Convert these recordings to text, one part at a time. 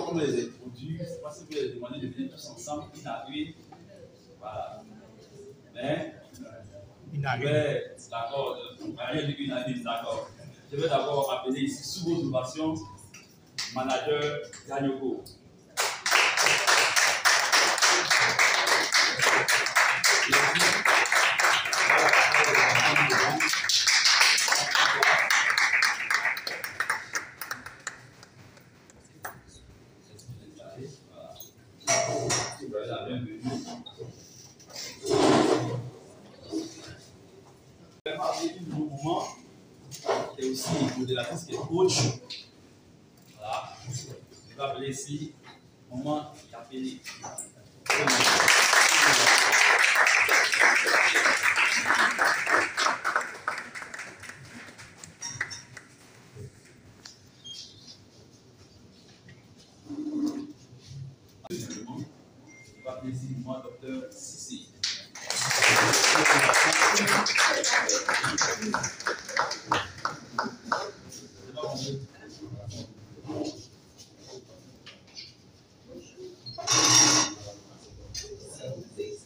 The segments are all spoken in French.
comment les introduire. C'est parce que vous les demandez de venir tous ensemble, une à une. Voilà. Mais, d'accord, rien de une à une, d'accord. Je vais d'abord appeler ici, sous vos ovations, manager Ganyoko. Moment et aussi modératrice qui est coach. Voilà. Je vais appeler ici moment Capelli. Je vais appeler ici moment docteur Sissi.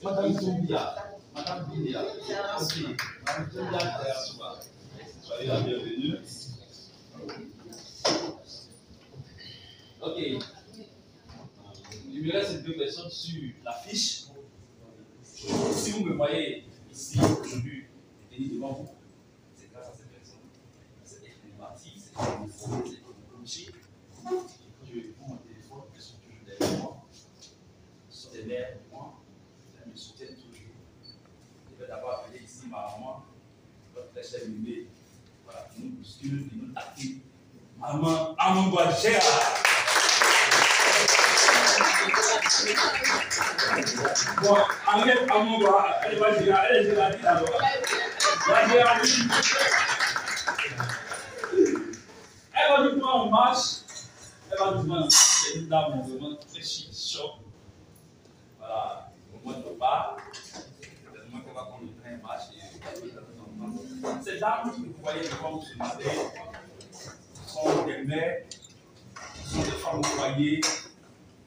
Madame Toumbia, Madame Bilia, aussi, Madame Toumbia, soyez la bienvenue. Ok. Il me reste 2 personnes sur la fiche. Si vous me voyez ici aujourd'hui, tenir devant vous, c'est grâce à ces personnes. C'est informatique, c'est informé, c'est coaché. Je prends mon téléphone, ils sont toujours derrière moi. Ils sont derrière moi. Ils me soutiennent toujours. Je vais d'abord appeler ici ma maman, votre très chère Mimé. Voilà, qui nous bouscule, qui nous active. Maman Amangouagea. Bon, enlève Amangouagea, elle va dire, elle est là d'abord. Elle va nous prendre en marche. Elle va nous prendre, c'est une dame vraiment très chic, choc. Voilà, au moins de pas. Tellement qu'elle va prendre le train en marche. Ces dames que vous voyez devant vous ce matin sont des mères, sont des femmes au foyer,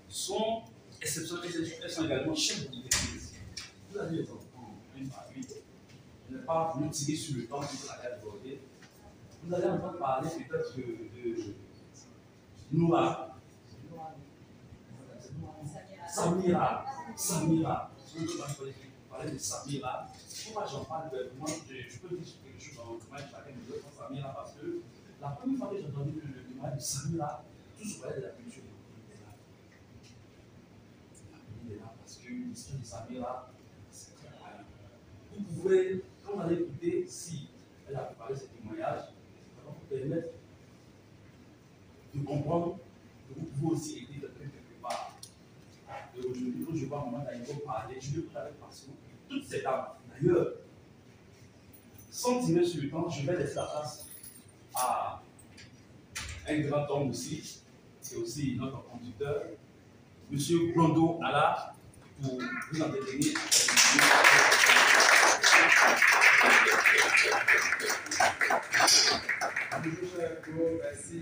sont exceptionnelles, elles sont également chefs d'entreprise. Vous allez les entendre une par une. Je n'ai pas voulu tirer sur le temps que vous allez aborder. Vous allez entendre parler peut-être de Noah, Samira. Je vais parler de Samira. Pourquoi j'en parle moi, je peux dire quelque chose dans le témoignage chacun de deux fois Samira parce que la première fois que j'ai entendu le témoignage de Samira, tout se voyait de la culture de là. Parce que l'histoire de Samira, c'est très rare. Vous pouvez, quand vous allez écouter, si elle a préparé ce témoignage, ça va vous permettre de comprendre que vous pouvez aussi aider quelqu'un quelque part. Et aujourd'hui, quand je vois Maman Daïko parler, je l'écoute avec passion. Toutes ces dames, d'ailleurs, sans tirer sur le temps, je vais laisser la place à un grand homme aussi, qui est aussi notre conducteur, M. Blondo Ala, pour vous entretenir. Bonjour chers collègues, merci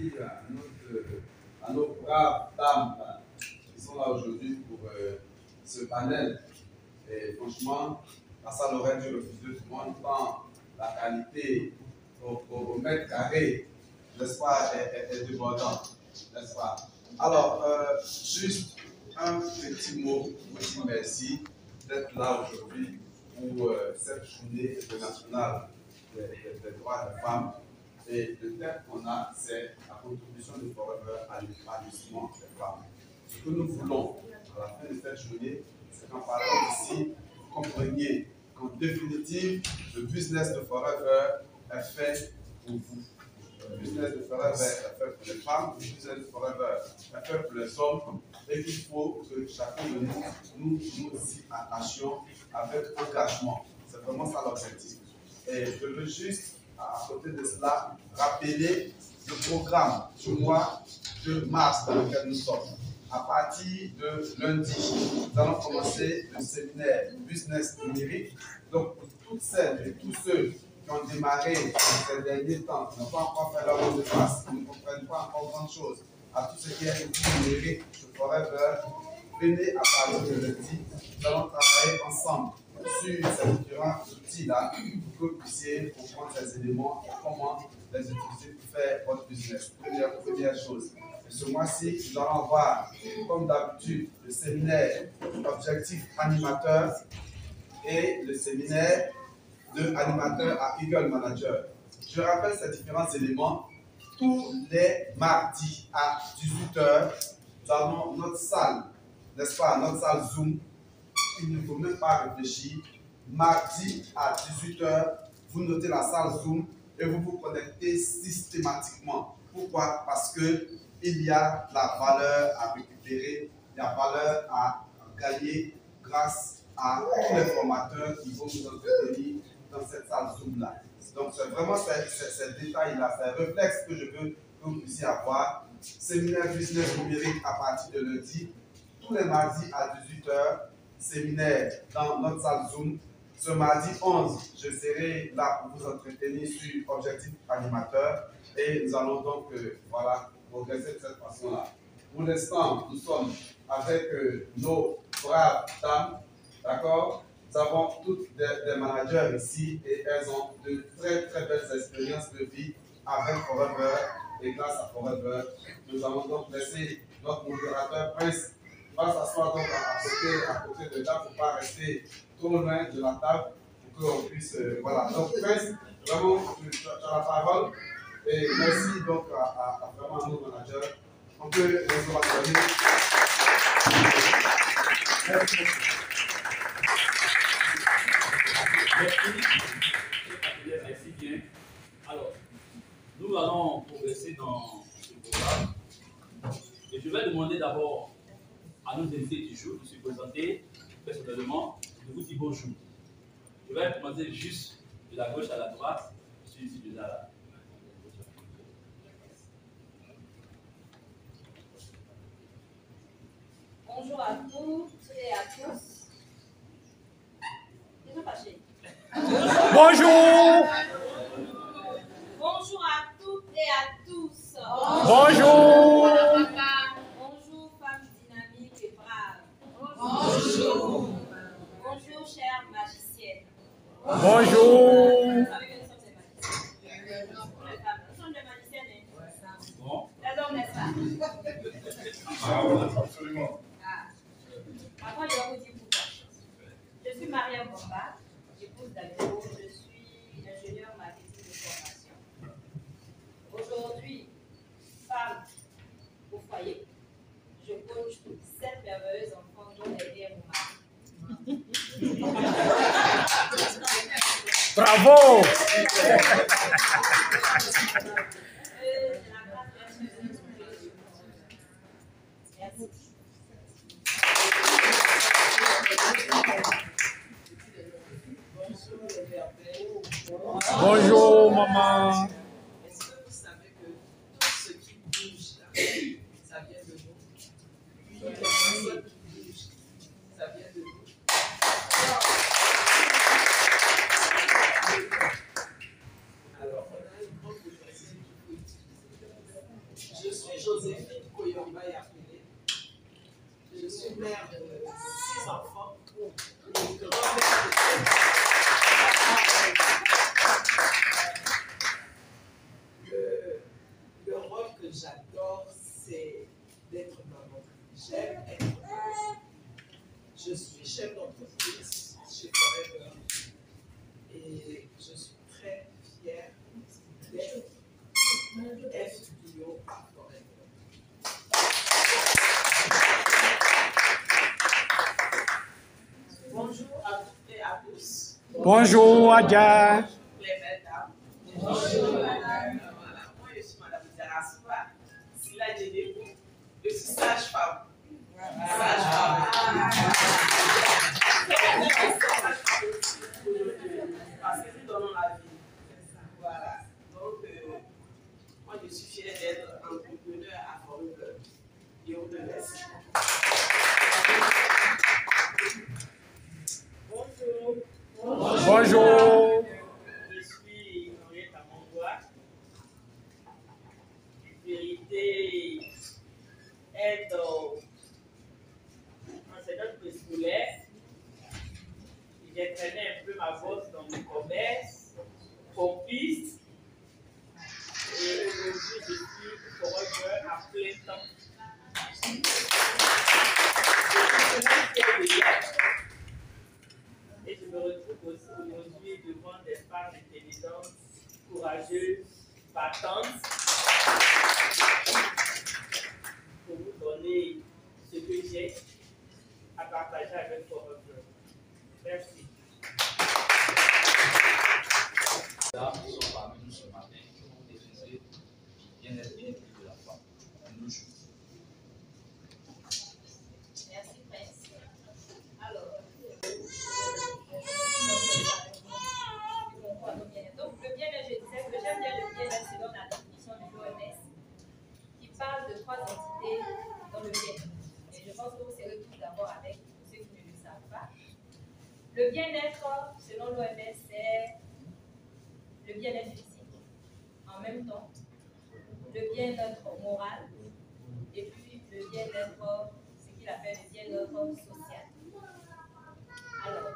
à nos braves dames qui sont là aujourd'hui pour ce panel. Et franchement, la salle aurait dû refuser tout le monde, tant la qualité au mètre carré, n'est-ce pas, est débordante, n'est-ce pas? Alors, juste un petit mot pour vous dire merci d'être là aujourd'hui pour cette journée internationale des droits des femmes. Et le thème qu'on a, c'est la contribution de Forever à l'épanouissement des femmes. Ce que nous voulons à la fin de cette journée, c'est qu'en parlant ici, vous compreniez qu'en définitive, le business de Forever est fait pour vous. Le business de Forever est fait pour les femmes, le business de Forever est fait pour les hommes, et qu'il faut que chacun de nous aussi attachions avec engagement. C'est vraiment ça l'objectif. Et je veux juste, à côté de cela, rappeler le programme du mois de mars dans lequel nous sommes. À partir de lundi, nous allons commencer le séminaire Business numérique. Donc, pour toutes celles et tous ceux qui ont démarré ces derniers temps, qui n'ont pas encore fait leur mot de passe, qui ne comprennent pas encore grand chose, à tout ce qui est outil numérique de Forever. Venez à partir de lundi, nous allons travailler ensemble sur ces différents outils-là pour que vous puissiez comprendre ces éléments et comment les utiliser pour faire votre business. Première chose. Et ce mois-ci, nous allons avoir, comme d'habitude, le séminaire Objectif Animateur et le séminaire de animateur à Eagle Manager. Je rappelle ces différents éléments. Tous les mardis à 18 h, nous avons notre salle, n'est-ce pas, notre salle Zoom. Il ne faut même pas réfléchir. Mardi à 18 h, vous notez la salle Zoom et vous vous connectez systématiquement. Pourquoi? Parce qu'il y a la valeur à récupérer, il y a la valeur à gagner grâce à tous les formateurs qui vont nous entretenir dans cette salle Zoom-là. Donc, c'est vraiment ces détails-là, ces réflexes que je veux que vous puissiez avoir. Séminaire business numérique à partir de lundi, tous les mardis à 18 h, séminaire dans notre salle Zoom. Ce mardi 11, je serai là pour vous entretenir sur Objectif Animateur et nous allons donc voilà, progresser de cette façon-là. Pour l'instant, nous sommes avec nos braves dames, d'accord? Nous avons toutes des managers ici et elles ont de très très belles expériences de vie avec Forever et grâce à Forever. Nous allons donc laisser notre modérateur Prince va s'asseoir donc à côté de là pour ne pas rester trop loin de la table pour qu'on puisse. Voilà. Donc Prince, vraiment, tu as la parole et merci donc à vraiment nos managers. On peut les encourager. Merci bien. Alors, nous allons progresser dans ce programme. Et je vais demander d'abord à nos invités du jour de se présenter personnellement, de vous dire bonjour. Je vais commencer juste de la gauche à la droite. Je suis ici déjà là. Bonjour à toutes et à tous. Déjà fâché. Bonjour. Bonjour à toutes et à tous. Bonjour. Bonjour femmes dynamiques et braves. Bonjour. Bonjour chères magiciennes. Bonjour. Vous savez que nous sommes des magiciennes. Les femmes, nous sommes des magiciennes. Bon. Les hommes, n'est-ce pas? Ah oui, absolument. Après, je vais vous dire pourquoi. Je suis Maria Bomba, épouse d'Agro, je suis ingénieure marketing de formation. Aujourd'hui, femme au foyer, je coach 7 merveilleuses enfants dont les mères mon mari. Bravo. Merci. Bonjour, maman. Est-ce que vous savez que tout ce qui bouge là, ça vient de nous? Toutes les personnes qui bougent, ça vient de nous. Alors, on a une grande profession qu'il faut utiliser. Je suis Joséphine Koyomba Yapele. Je suis mère de 6 enfants et grand-mère de le rôle que j'adore, c'est d'être maman. J'aime être maman. Je suis chef d'entreprise chez Forever et je suis très fière d'être FBO à Forever. Bonjour à toutes et à tous. Bonjour, Adja. Les belles dames. Bonjour, madame. Voilà, moi je suis madame Zaraspa, Sila Djedeko. Je suis sage-femme. Sage-femme. Parce que nous donnons la vie. Voilà. Donc, moi je suis fière d'être entrepreneur à Forever. Et on te remercie. Bonjour. Bonjour. Je suis Henriette Amangoua. En vérité, être enseignante préscolaire. J'ai traîné un peu ma bosse dans le commerce, pompiste. Et aujourd'hui, je suis forever à plein temps. Et je me retrouve aussi aujourd'hui devant des femmes intelligentes, courageuses, battantes, pour vous donner ce que j'ai à partager avec Forever. Merci. Là, nous sommes parmi nous ce matin pour diffuser bien-être et l'équilibre de la femme. Nous jouons. Merci, Prince. Alors, donc le bien-être, je disais que j'aime bien le bien-être selon la définition de l'OMS qui parle de 3 entités dans le bien-être. Et je pense que vous serez tous d'accord avec ceux qui ne le savent pas. Le bien-être, selon l'OMS, c'est le bien-être physique, en même temps, le bien-être moral, et puis le bien-être, ce qu'il appelle le bien-être social. Alors,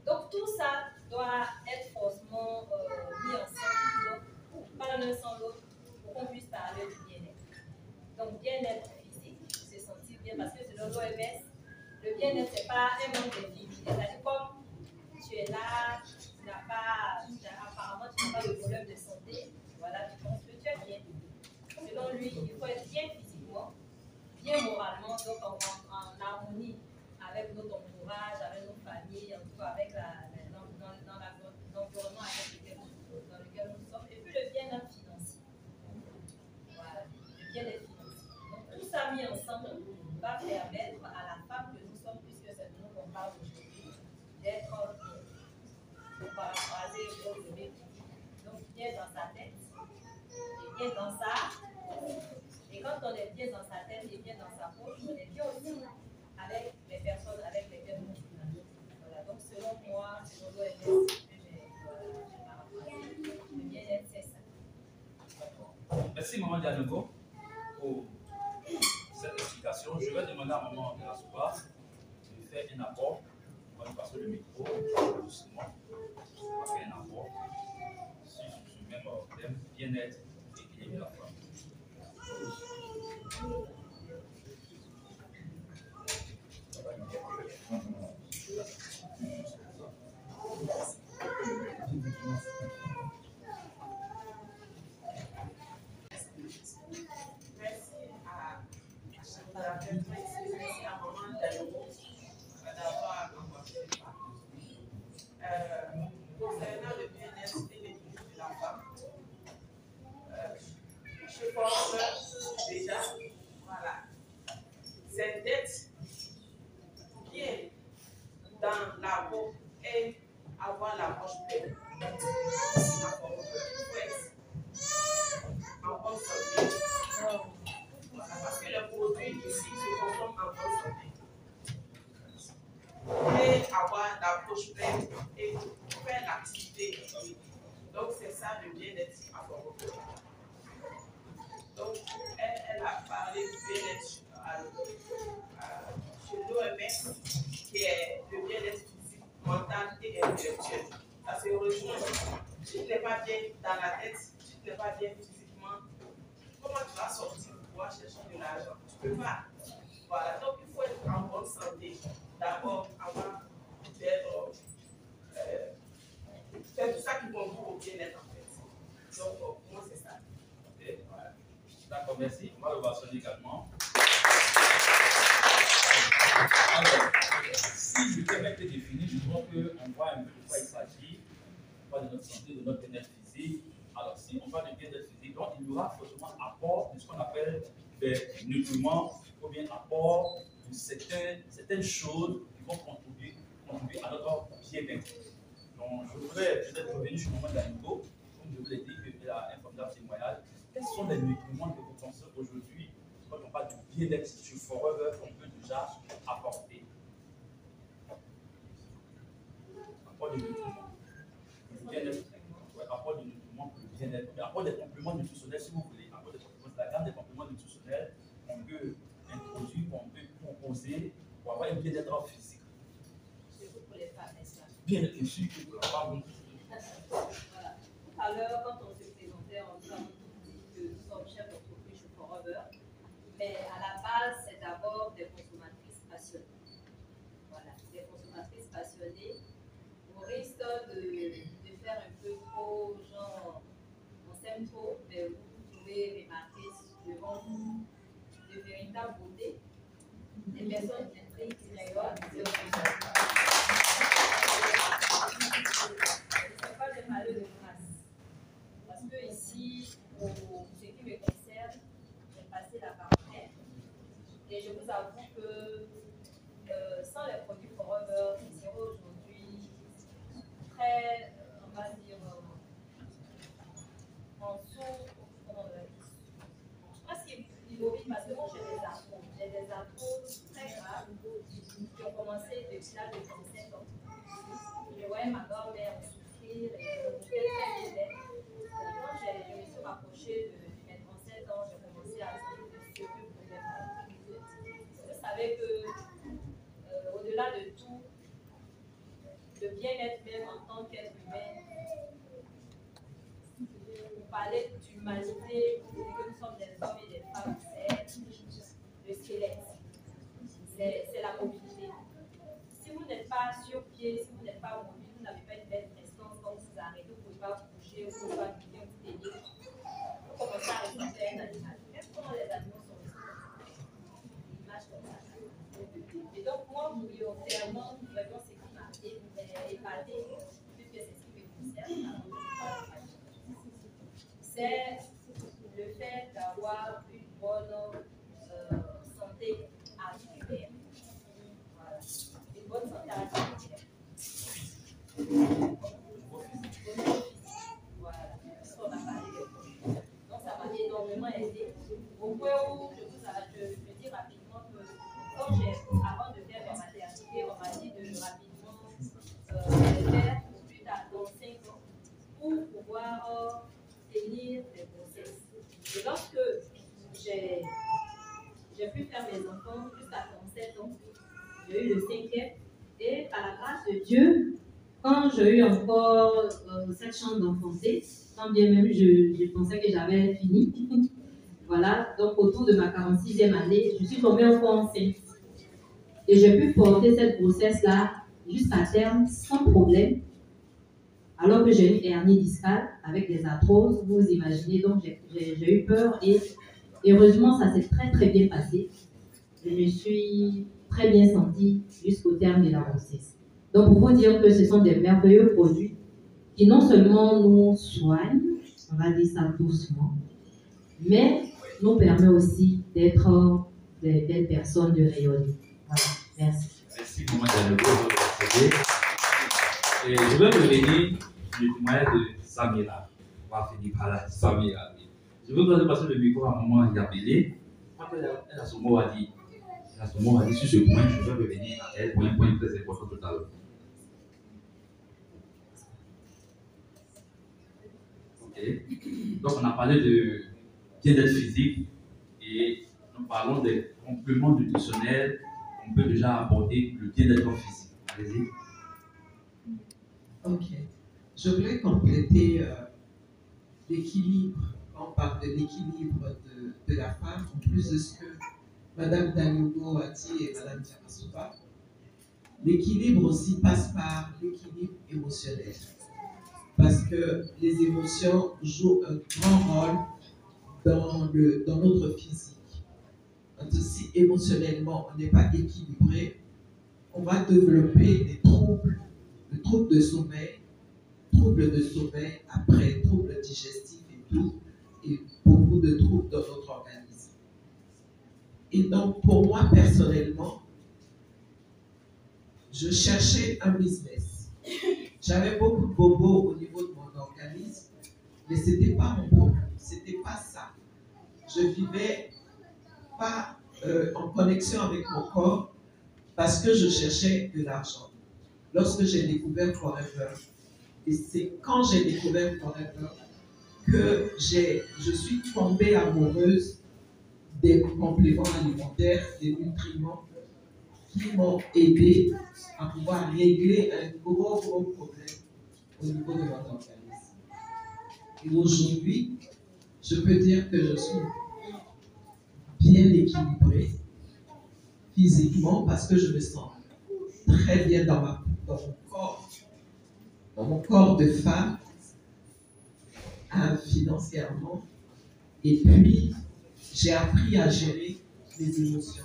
donc tout ça doit être forcément mis ensemble, donc pas l'un sans l'autre, pour qu'on puisse parler du bien-être. Donc bien-être physique, se sentir bien, parce que selon l'OMS, le bien-être, ce n'est pas un manque d'activité. C'est-à-dire comme tu es là, apparemment tu n'as pas de problème de santé, voilà, tu penses que tu es bien. Selon lui, il faut être bien physiquement, bien moralement, donc en harmonie avec notre entourage, avec nos familles, en tout cas avec l'environnement dans lequel nous sommes, et puis le bien-être financier. Voilà, le bien-être financier. Donc tout ça mis ensemble va permettre à la femme que nous sommes, puisque c'est de nous qu'on parle aujourd'hui, d'être bien. Pour paraphraser le bébé, donc bien dans sa tête, et bien dans sa. Et quand on est bien dans sa tête et bien dans sa poche, on est bien aussi avec les personnes avec lesquelles nous vivons. Voilà, donc selon moi, selon l'OMS, j'ai paraphrasé, le bien-être, c'est ça. Merci, Maman Dianogo, pour cette explication. Je vais demander à Maman de s'asseoir de faire un apport. On va lui passer le micro, doucement. On va faire un apport sur ce même thème, bien-être et équilibre de la femme. Merci à Maman Dianogo d'avoir apporté ça. Concernant le bien-être et l'équilibre de la femme, je pense que déjà, voilà, cette tête bien dans la peau et avoir la poche pleine. En bonne santé. Voilà, parce que les produits ici se consomment en bonne santé. Et avoir la poche pleine et faire l'activité. Donc c'est ça le bien-être à Bordeaux. Donc elle a parlé du bien-être chez l'OMS, qui est le bien-être physique, mental et intellectuel. Ça se rejoint. Si tu n'es pas bien dans la tête, si tu n'es pas bien physiquement, comment tu vas sortir pour pouvoir chercher de l'argent? Tu ne peux pas. Voilà, donc il faut être en bonne santé. D'abord, avant d'être. C'est tout ça qui concourt au bien-être en fait. Donc pour moi, c'est ça. Okay. Voilà. D'accord, merci. On va le bastonner également. Alors, si je peux mettre défini, je crois qu'on voit un peu de quoi il s'agit. On parle de notre santé, de notre bien-être physique. Alors, si on parle de bien-être physique, donc il y aura forcément apport de ce qu'on appelle des nutriments ou bien apport de certaines choses qui vont contribuer à notre bien-être. Donc, je voudrais peut-être revenir sur le moment de la niveau, comme je vous l'ai dit, que a un formidable témoignage. Quels sont les nutriments que vous pensez aujourd'hui, quand on parle du bien-être sur Forever, qu'on peut déjà apporter? Apport de nutriments. Le bien-être. Ouais, apport de nutriments pour le bien-être. Apport des compléments nutritionnels, si vous voulez. Apport des compléments, la gamme des compléments nutritionnels qu'on peut un bien-être physique. Surtout pour les femmes, n'est-ce pas? Bien sûr que pour la femme. Voilà. Tout à l'heure, quand on se présentait ensemble, on dit que nous sommes chefs d'entreprise chez Forever, mais à la base, c'est d'abord des consommatrices passionnées. Voilà, des consommatrices passionnées. Au risque de faire un peu trop, genre, on s'aime trop, mais vous pouvez remarquer devant vous de véritables beautés, des personnes qui rayonnent. Je ne sais pas de parler de grâce. Parce que ici, pour ce qui me concerne, j'ai passé la quarantaine. Et je vous avoue que sans les produits Forever, je serais aujourd'hui très, on va dire, en dessous, presque immobile, parce que moi j'ai des arthroses. J'ai des arthroses très graves qui ont commencé depuis l'âge de 37 ans. Je voyais ma grand-mère souffrir et je très bien. Quand je me suis rapprochée de mes 37 ans, j'ai commencé à essayer de ce que pouvait faire. Vous savez que, au-delà de tout, le bien-être même en tant qu'être humain, vous parlez d'humanité, vous dites que nous sommes des hommes et des femmes, c'est le squelette, c'est la mobilité. Si vous n'êtes pas sur pied, si vous n'êtes pas mobile, vous n'avez pas une belle prestance, quand vous arrêtez, vous ne pouvez pas bouger, vous ne pouvez pas bouger, vous tenir. Vous commencez à ressembler à un animal. Même comment les animaux sont l'image comme ça. Et donc, moi, prioritairement, vraiment, ce qui m'a épaté, puisque c'est ce qui me concerne, c'est le fait d'avoir une bonne santé articulaire. Voilà. Une bonne santé articulaire. Voilà. Ce qu'on a parlé de produits. Donc, ça m'a énormément aidé. Au point où je dis rapidement que, avant de faire ma maternité, on m'a dit de rapidement faire plus tard, dans 5 ans, pour pouvoir tenir les grossesses. Et lorsque j'ai pu faire mes enfants jusqu'à 37 ans, j'ai eu le 5e, et par la grâce de Dieu, quand j'ai eu encore cette chance d'enfanter, quand bien même je pensais que j'avais fini, voilà, donc autour de ma 46e année, je suis tombée encore enceinte. Et j'ai pu porter cette grossesse-là jusqu'à terme sans problème, alors que j'ai une hernie discale avec des arthroses, vous imaginez, donc j'ai eu peur et heureusement ça s'est très très bien passé. Je me suis très bien sentie jusqu'au terme de la grossesse. Donc pour vous dire que ce sont des merveilleux produits qui non seulement nous soignent, on va dire ça doucement, mais nous permet aussi d'être des belles personnes, de rayonner. Voilà, merci. Merci pour le procédé. Et je vais revenir sur le témoignage de Samira. On va finir par là, Samira. Je veux passer le micro à maman Yabélé. Elle a son mot à dire. Elle a son mot à dire sur ce point. Je vais revenir à elle pour un point très important tout à l'heure. Okay. Donc, on a parlé de bien-être physique et nous parlons des compléments nutritionnels qu'on peut déjà apporter le bien-être physique. Allez-y. Ok. Je voulais compléter l'équilibre. On parle de l'équilibre de la femme, en plus de ce que Mme Daniogo a dit et Mme Diamasouba. L'équilibre aussi passe par l'équilibre émotionnel. Parce que les émotions jouent un grand rôle dans notre physique. Quand si émotionnellement on n'est pas équilibré, on va développer des troubles de sommeil, après troubles digestifs et tout, et beaucoup de troubles dans notre organisme. Et donc pour moi personnellement, je cherchais un business. J'avais beaucoup de bobos au niveau de mon organisme, mais ce n'était pas mon problème, ce n'était pas ça. Je vivais pas en connexion avec mon corps parce que je cherchais de l'argent. Lorsque j'ai découvert Forever, et c'est quand j'ai découvert Forever que je suis tombée amoureuse des compléments alimentaires, des nutriments qui m'ont aidé à pouvoir régler un gros problème au niveau de notre organisme. Et aujourd'hui, je peux dire que je suis bien équilibrée physiquement parce que je me sens très bien dans mon corps de femme, financièrement. Et puis, j'ai appris à gérer les émotions.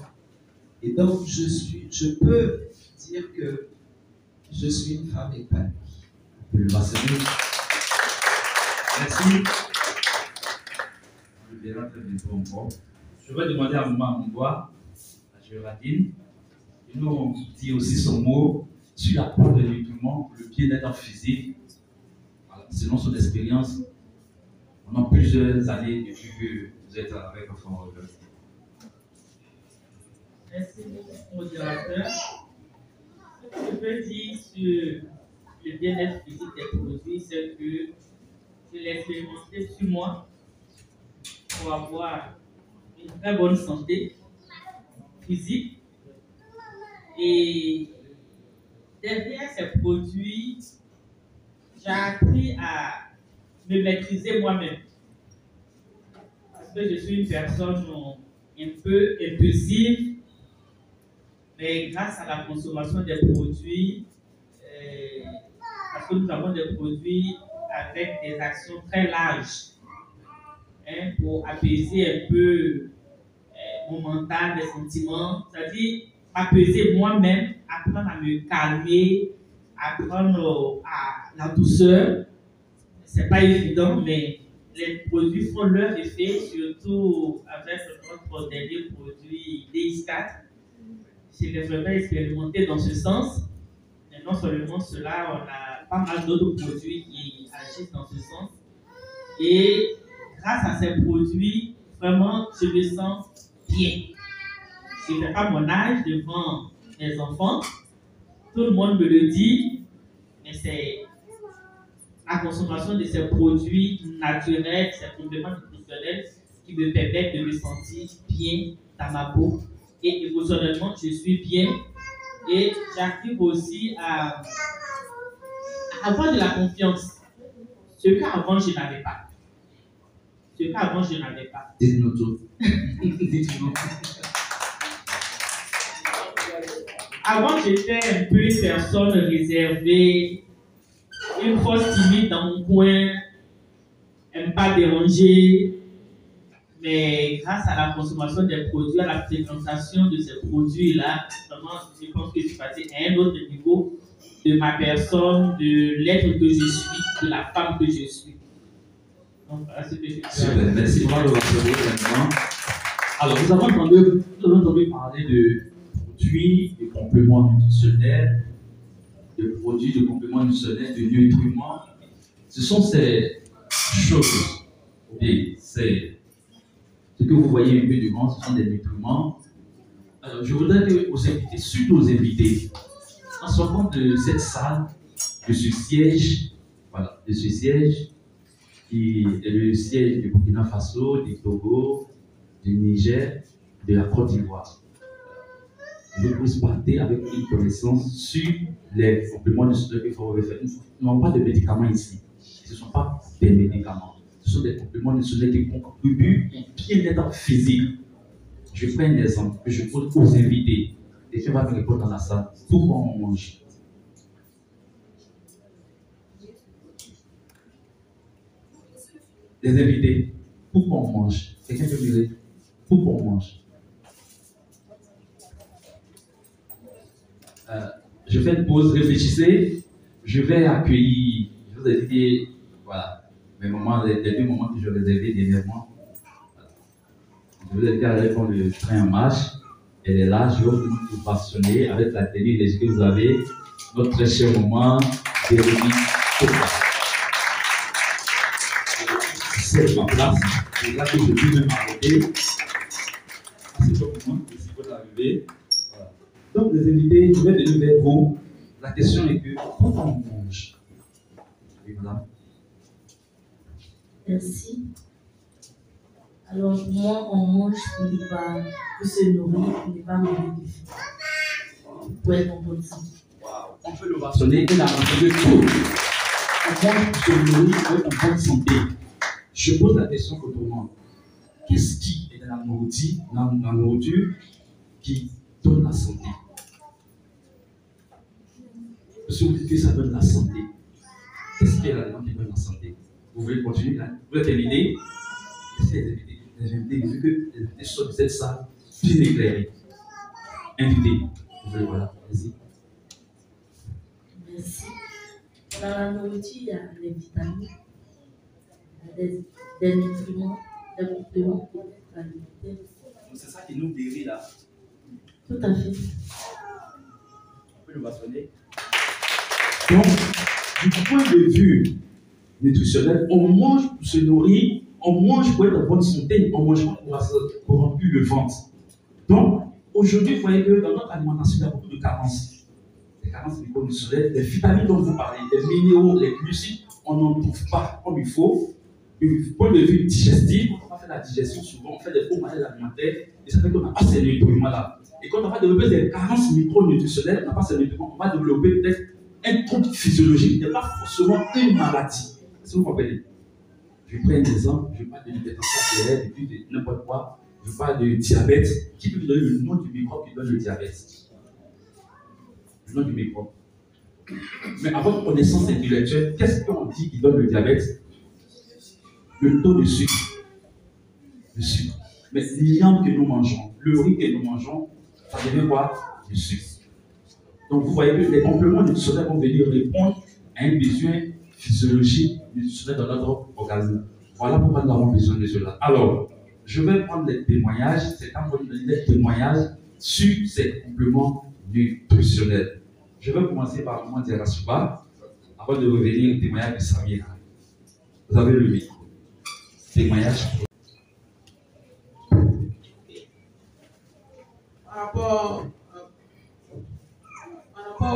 Et donc, je peux dire que je suis une femme épanouie. Merci. Je vais demander à Maman Mboua, à Géraldine, de nous dire aussi son mot sur l'apport de nutriments, le bien-être physique. Voilà, selon son expérience, pendant plusieurs années depuis que vous êtes avec Enfants Rebelles. Merci beaucoup, modérateur. Ce que je peux dire sur le bien-être physique des produits, c'est que je l'ai expérimenté sur moi pour avoir une très bonne santé physique. Et derrière ces produits, j'ai appris à me maîtriser moi-même. Parce que je suis une personne un peu impulsive, mais grâce à la consommation des produits, parce que nous avons des produits avec des actions très larges, hein, pour apaiser un peu mon mental, mes sentiments, c'est-à-dire apaiser moi-même, apprendre à me calmer, apprendre à la douceur. C'est pas évident, mais les produits font leur effet, surtout avec notre dernier produit DX4. Je l'ai vraiment expérimenté dans ce sens. Et non seulement cela, on a pas mal d'autres produits qui agissent dans ce sens. Et grâce à ces produits, vraiment, je me sens bien. Je ne fais pas mon âge devant mes enfants. Tout le monde me le dit, mais c'est la consommation de ces produits naturels, ces compléments nutritionnels qui me permettent de me sentir bien dans ma peau. Et émotionnellement, je suis bien. Et j'arrive aussi à avoir de la confiance. Ce qu'avant, je n'avais pas. Ce qu'avant, je n'avais pas. Dites-nous tout. Dites-nous. Avant, j'étais un peu une personne réservée, une fausse timide dans mon coin, n'aime pas déranger. Mais grâce à la consommation des produits, à la fréquentation de ces produits-là, vraiment, je pense que je suis passé à un autre niveau de ma personne, de l'être que je suis, de la femme que je suis. Donc, voilà ce que je peux Super, merci pour le maintenant. Alors, nous avons entendu parler de produits, de compléments nutritionnels, de produits de compléments nutritionnels, de nutriments. Ce sont ces choses, et c'est ce que vous voyez un peu devant, ce sont des nutriments. Alors, je voudrais que aux invités, surtout aux invités, en sortant de cette salle, de ce siège, voilà, de ce siège, qui est le siège du Burkina Faso, du Togo, du Niger, de la Côte d'Ivoire. Vous puissiez partir avec une connaissance sur les compléments nutritionnels qu'il faut refaire. Nous n'avons pas de médicaments ici. Ce ne sont pas des médicaments. Ce sont des compléments nutritionnels qui contribuent au bien-être physique. Je prends un exemple que je pose aux invités. Et je vais me répondre dans la salle. Pourquoi on mange? Les invités, pourquoi on mange? Quelqu'un peut me dire pourquoi on mange? Je fais une pause, réfléchissez. Je vais accueillir, je vous ai dit, voilà, mes moments, les deux moments que je réservais dernièrement. Voilà. Je vous ai dit à répondre le train en marche. Elle est là, je vais vous passionner avec la tenue que vous avez, notre très cher moment, Véronique Toka. C'est ma place, c'est là que je peux me m'arrêter. C'est le moment que si vous arrivez. Voilà. Donc, les invités, je vais venir vers vous. La question est que, pourquoi on mange? Oui, madame. Merci. Alors, pour moi, on mange pour se nourrir, pour ne pas mourir de faim. pour être en bonne santé. On peut le mentionner, il a mentionné tout. On mange pour se nourrir pour être en bonne santé. Je pose la question autrement. Qu'est-ce qui est dans la nourriture qui donne la santé? Parce que vous dites que ça donne la santé. Qu'est-ce qui est là-dedans qui donne la santé? Vous voulez continuer là? Vous voulez terminer? Est-ce qu'il y a des invités, vu que les invités sont de cette salle bien éclairés? Invités. Vous voulez, voilà, vas-y. Merci. Dans la nourriture, il y a les vitamines, des nutriments, des compléments pour être alimentaire. C'est ça qui nous guérit là. Tout à fait. On peut le mentionner. Donc, du point de vue nutritionnel, on mange pour se nourrir, on mange pour être en bonne santé, on mange pas pour remplir le ventre. Donc, aujourd'hui, vous voyez que dans notre alimentation, il y a beaucoup de carences. Les carences micronutritionnelles, les vitamines dont vous parlez, les minéraux, les glucides, on n'en trouve pas comme il faut. Du point de vue digestif, quand on va faire la digestion, souvent on fait des faux malaises alimentaires et ça fait qu'on n'a pas ces nutriments-là. Et quand on va développer des carences micronutritionnelles, on n'a pas ces nutriments, on va développer peut-être un trouble physiologique, n'est pas forcément une maladie. Est-ce que vous comprenez? Je prends un exemple, je parle de l'hypertension artérielle et puis de n'importe quoi. Je parle de diabète. Qui peut me donner le nom du microbe qui donne le diabète? Le nom du microbe. Mais à votre connaissance intellectuelle, qu'est-ce qu'on dit qui donne le diabète? Le taux de sucre. Le sucre. Mais l'iam que nous mangeons, le riz que nous mangeons, ça devient quoi? Du sucre. Donc vous voyez que les compléments nutritionnels vont venir répondre à un besoin physiologique nutritionnel dans notre organisme. Voilà pourquoi nous avons besoin de cela. Alors, je vais prendre les témoignages, c'est quand vous donner des témoignages sur ces compléments nutritionnels. Je vais commencer par Maman Diarasuba avant de revenir au témoignage de Samira. Vous avez le micro. Témoignage. Par rapport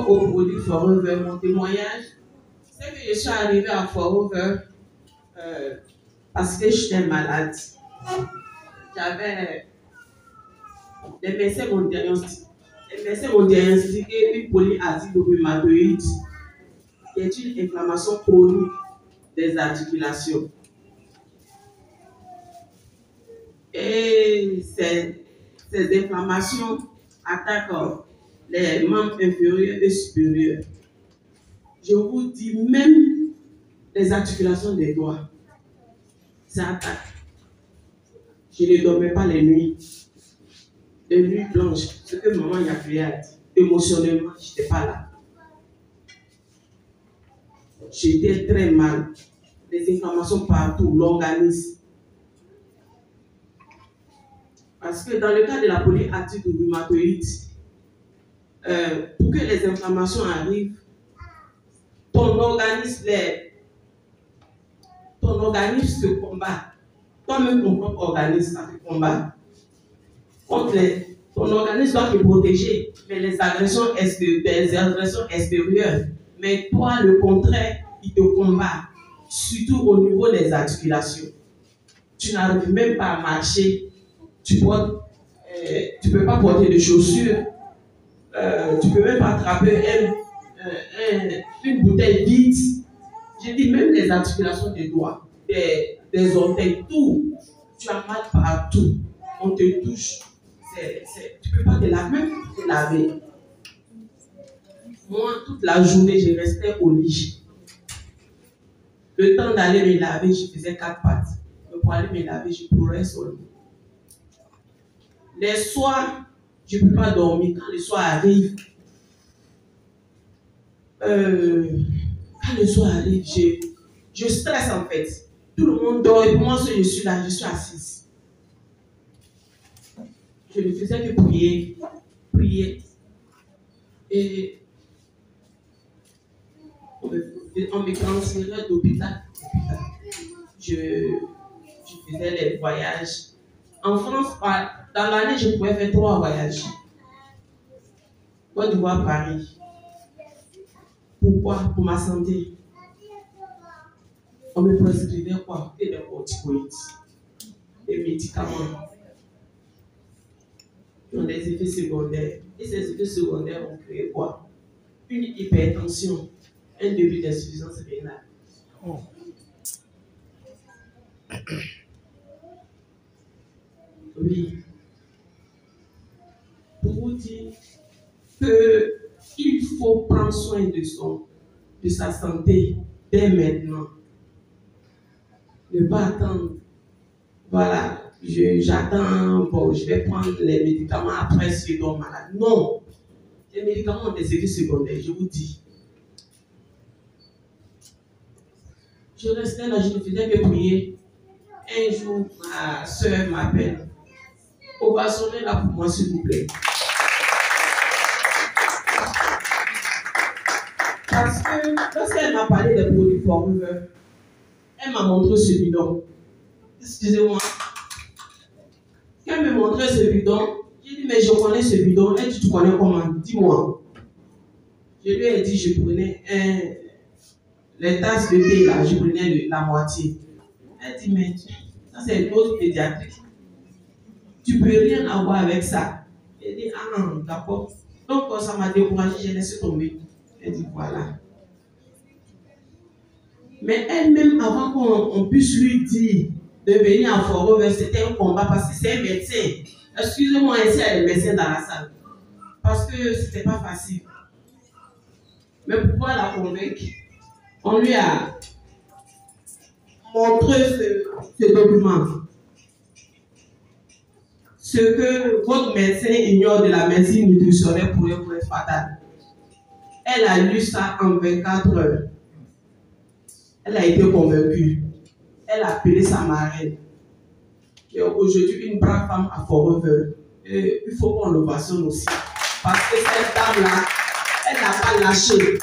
au produit Forever, mon témoignage, c'est que je suis arrivée à Forever parce que j'étais malade. J'avais les médecins m'ont diagnostiqué une polyarthrite rhumatoïde, qui est une inflammation chronique des articulations. Et ces inflammations attaquent les membres inférieurs et supérieurs. Je vous dis, même les articulations des doigts, ça attaque. Je ne dormais pas les nuits. Les nuits blanches, ce que maman y a fait, émotionnellement, je n'étais pas là. J'étais très mal. Les inflammations partout, l'organisme. Parce que dans le cas de la polyarthrite rhumatoïde, pour que les inflammations arrivent, ton organisme se combat. Toi-même, ton propre organisme, ça te combat. Ton organisme doit te protéger, mais des agressions extérieures. Mais toi, le contraire, il te combat, surtout au niveau des articulations. Tu n'arrives même pas à marcher. Tu ne peux pas porter de chaussures. Tu ne peux même pas attraper une bouteille vide. Je dis même les articulations des doigts, des orteils, tout. Tu as mal partout. On te touche. Tu ne peux pas te laver, même te laver. Moi, toute la journée, je restais au lit. Le temps d'aller me laver, je faisais 4 pattes. Mais pour aller me laver, je pleurais sur le lit. Les soirs, je ne peux pas dormir. Quand le soir arrive, je stresse en fait. Tout le monde dort et pour moi, si je suis là, je suis assise. Je ne faisais que prier. Et on me transférait d'hôpital. Je faisais les voyages. En France, dans l'année, je pouvais faire 3 voyages. Côte d'Ivoire, Paris. Pourquoi? Pour ma santé. On me prescrivait quoi? Des corticoïdes, des médicaments. ont des effets secondaires. Et ces effets secondaires ont créé quoi? Une hypertension, un début d'insuffisance rénale. Oh. Oui. Pour vous dire qu'il faut prendre soin de sa santé dès maintenant. Ne pas attendre. Voilà, j'attends, bon, je vais prendre les médicaments après si je suis malade. Non. Les médicaments ont des effets secondaires, je vous dis. Je restais là, je ne faisais que prier. Un jour, ma soeur m'appelle. Ovationnez là pour moi, s'il vous plaît. Parce que lorsqu'elle m'a parlé des produits Forever, elle m'a montré ce bidon. Excusez-moi. Quand elle me montrait ce bidon, j'ai dit, mais je connais ce bidon. Elle dit, tu connais comment? Dis-moi. Je lui ai dit, je prenais les tasses de thé là, je prenais la moitié. Elle dit, mais ça c'est une dose pédiatrique. Tu peux rien avoir avec ça. Elle dit, ah non, d'accord. Donc ça m'a découragé, j'ai laissé tomber. Elle dit, voilà. Mais elle-même, avant qu'on puisse lui dire de venir à Forever, c'était un combat parce que c'est un médecin. Excusez-moi, ici, il y a des médecins dans la salle. Parce que c'était pas facile. Mais pour pouvoir la convaincre, on lui a montré ce document. Ce que votre médecin ignore de la médecine nutritionnelle pourrait être fatal. Elle a lu ça en 24 heures. Elle a été convaincue. Elle a appelé sa marraine. Et aujourd'hui, une brave femme à Forever. Et il faut qu'on l'ovationne aussi. Parce que cette dame-là, elle n'a pas lâché.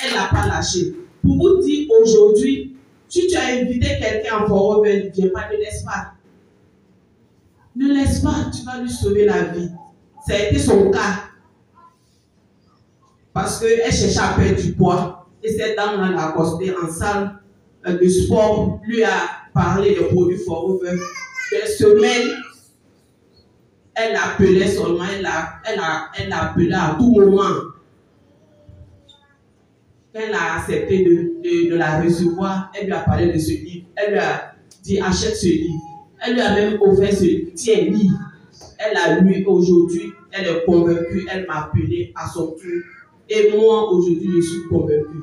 Elle n'a pas lâché. Pour vous dire aujourd'hui, si tu as invité quelqu'un à Forever, ne viens pas, ne laisse pas. Ne laisse pas, tu vas lui sauver la vie. Ça a été son cas. Parce qu'elle cherchait à perdre du poids. Et cette dame-là l'a accosté en salle de sport, lui a parlé de produits Forever. Des semaines, elle l'appelait seulement, elle l'appelait à tout moment. Quand elle a accepté de la recevoir, elle lui a parlé de ce livre. Elle lui a dit, achète ce livre. Elle lui a même offert ce livre. Tiens, lis. Elle a lu aujourd'hui, elle est convaincue, elle m'a appelé à son tour. Et moi, aujourd'hui, je suis convaincue.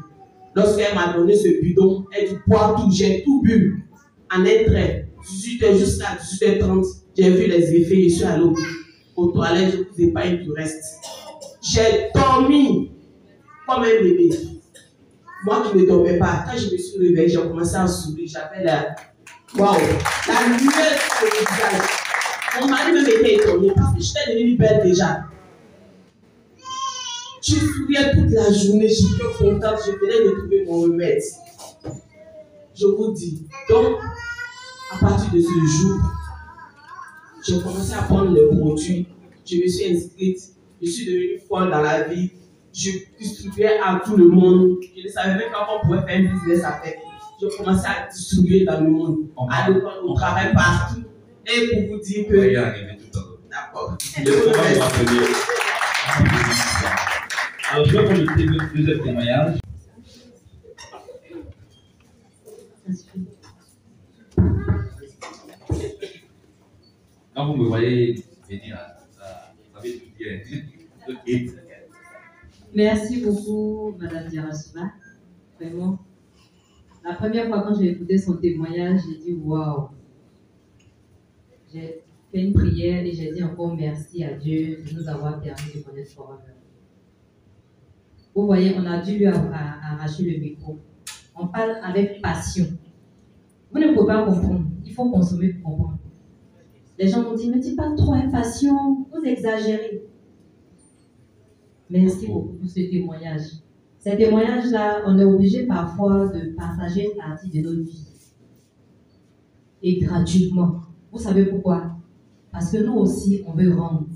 Lorsqu'elle m'a donné ce bidon, elle dit, bois tout, j'ai tout bu. En un trait, 18h jusqu'à 18h30, j'ai vu les effets, je suis allée aux toilettes, je ne vous épargne du reste. J'ai dormi comme un bébé. Moi qui ne dormais pas, quand je me suis réveillée, j'ai commencé à sourire, j'avais la lumière sur le visage. Mon mari même était étonné parce que j'étais devenue belle déjà. Je souriais toute la journée, j'étais contente, je venais de trouver mon remède. Je vous dis, donc, à partir de ce jour, j'ai commencé à prendre les produits, je me suis inscrite, je suis devenue folle dans la vie, je distribuais à tout le monde, je ne savais même pas qu'on pouvait faire un business avec. Je commençais à distribuer dans le monde, à l'école, au travail, partout. Et pour vous dire que... On va y arriver tout à l'heure. D'accord. Alors, je vais prendre le deuxième témoignage. Quand vous me voyez venir, ça va tout bien. Merci beaucoup, Madame Diarassouma. Vraiment. La première fois quand j'ai écouté son témoignage, j'ai dit waouh. J'ai fait une prière et j'ai dit encore merci à Dieu de nous avoir permis de connaître Forever. Vous voyez, on a dû lui arracher le micro. On parle avec passion. Vous ne pouvez pas comprendre. Il faut consommer pour comprendre. Les gens m'ont dit, mais tu parles trop impatient, vous exagérez. Merci beaucoup pour ce témoignage. Ces témoignages-là, on est obligé parfois de partager une partie de notre vie. Et gratuitement. Vous savez pourquoi? Parce que nous aussi, on veut rendre.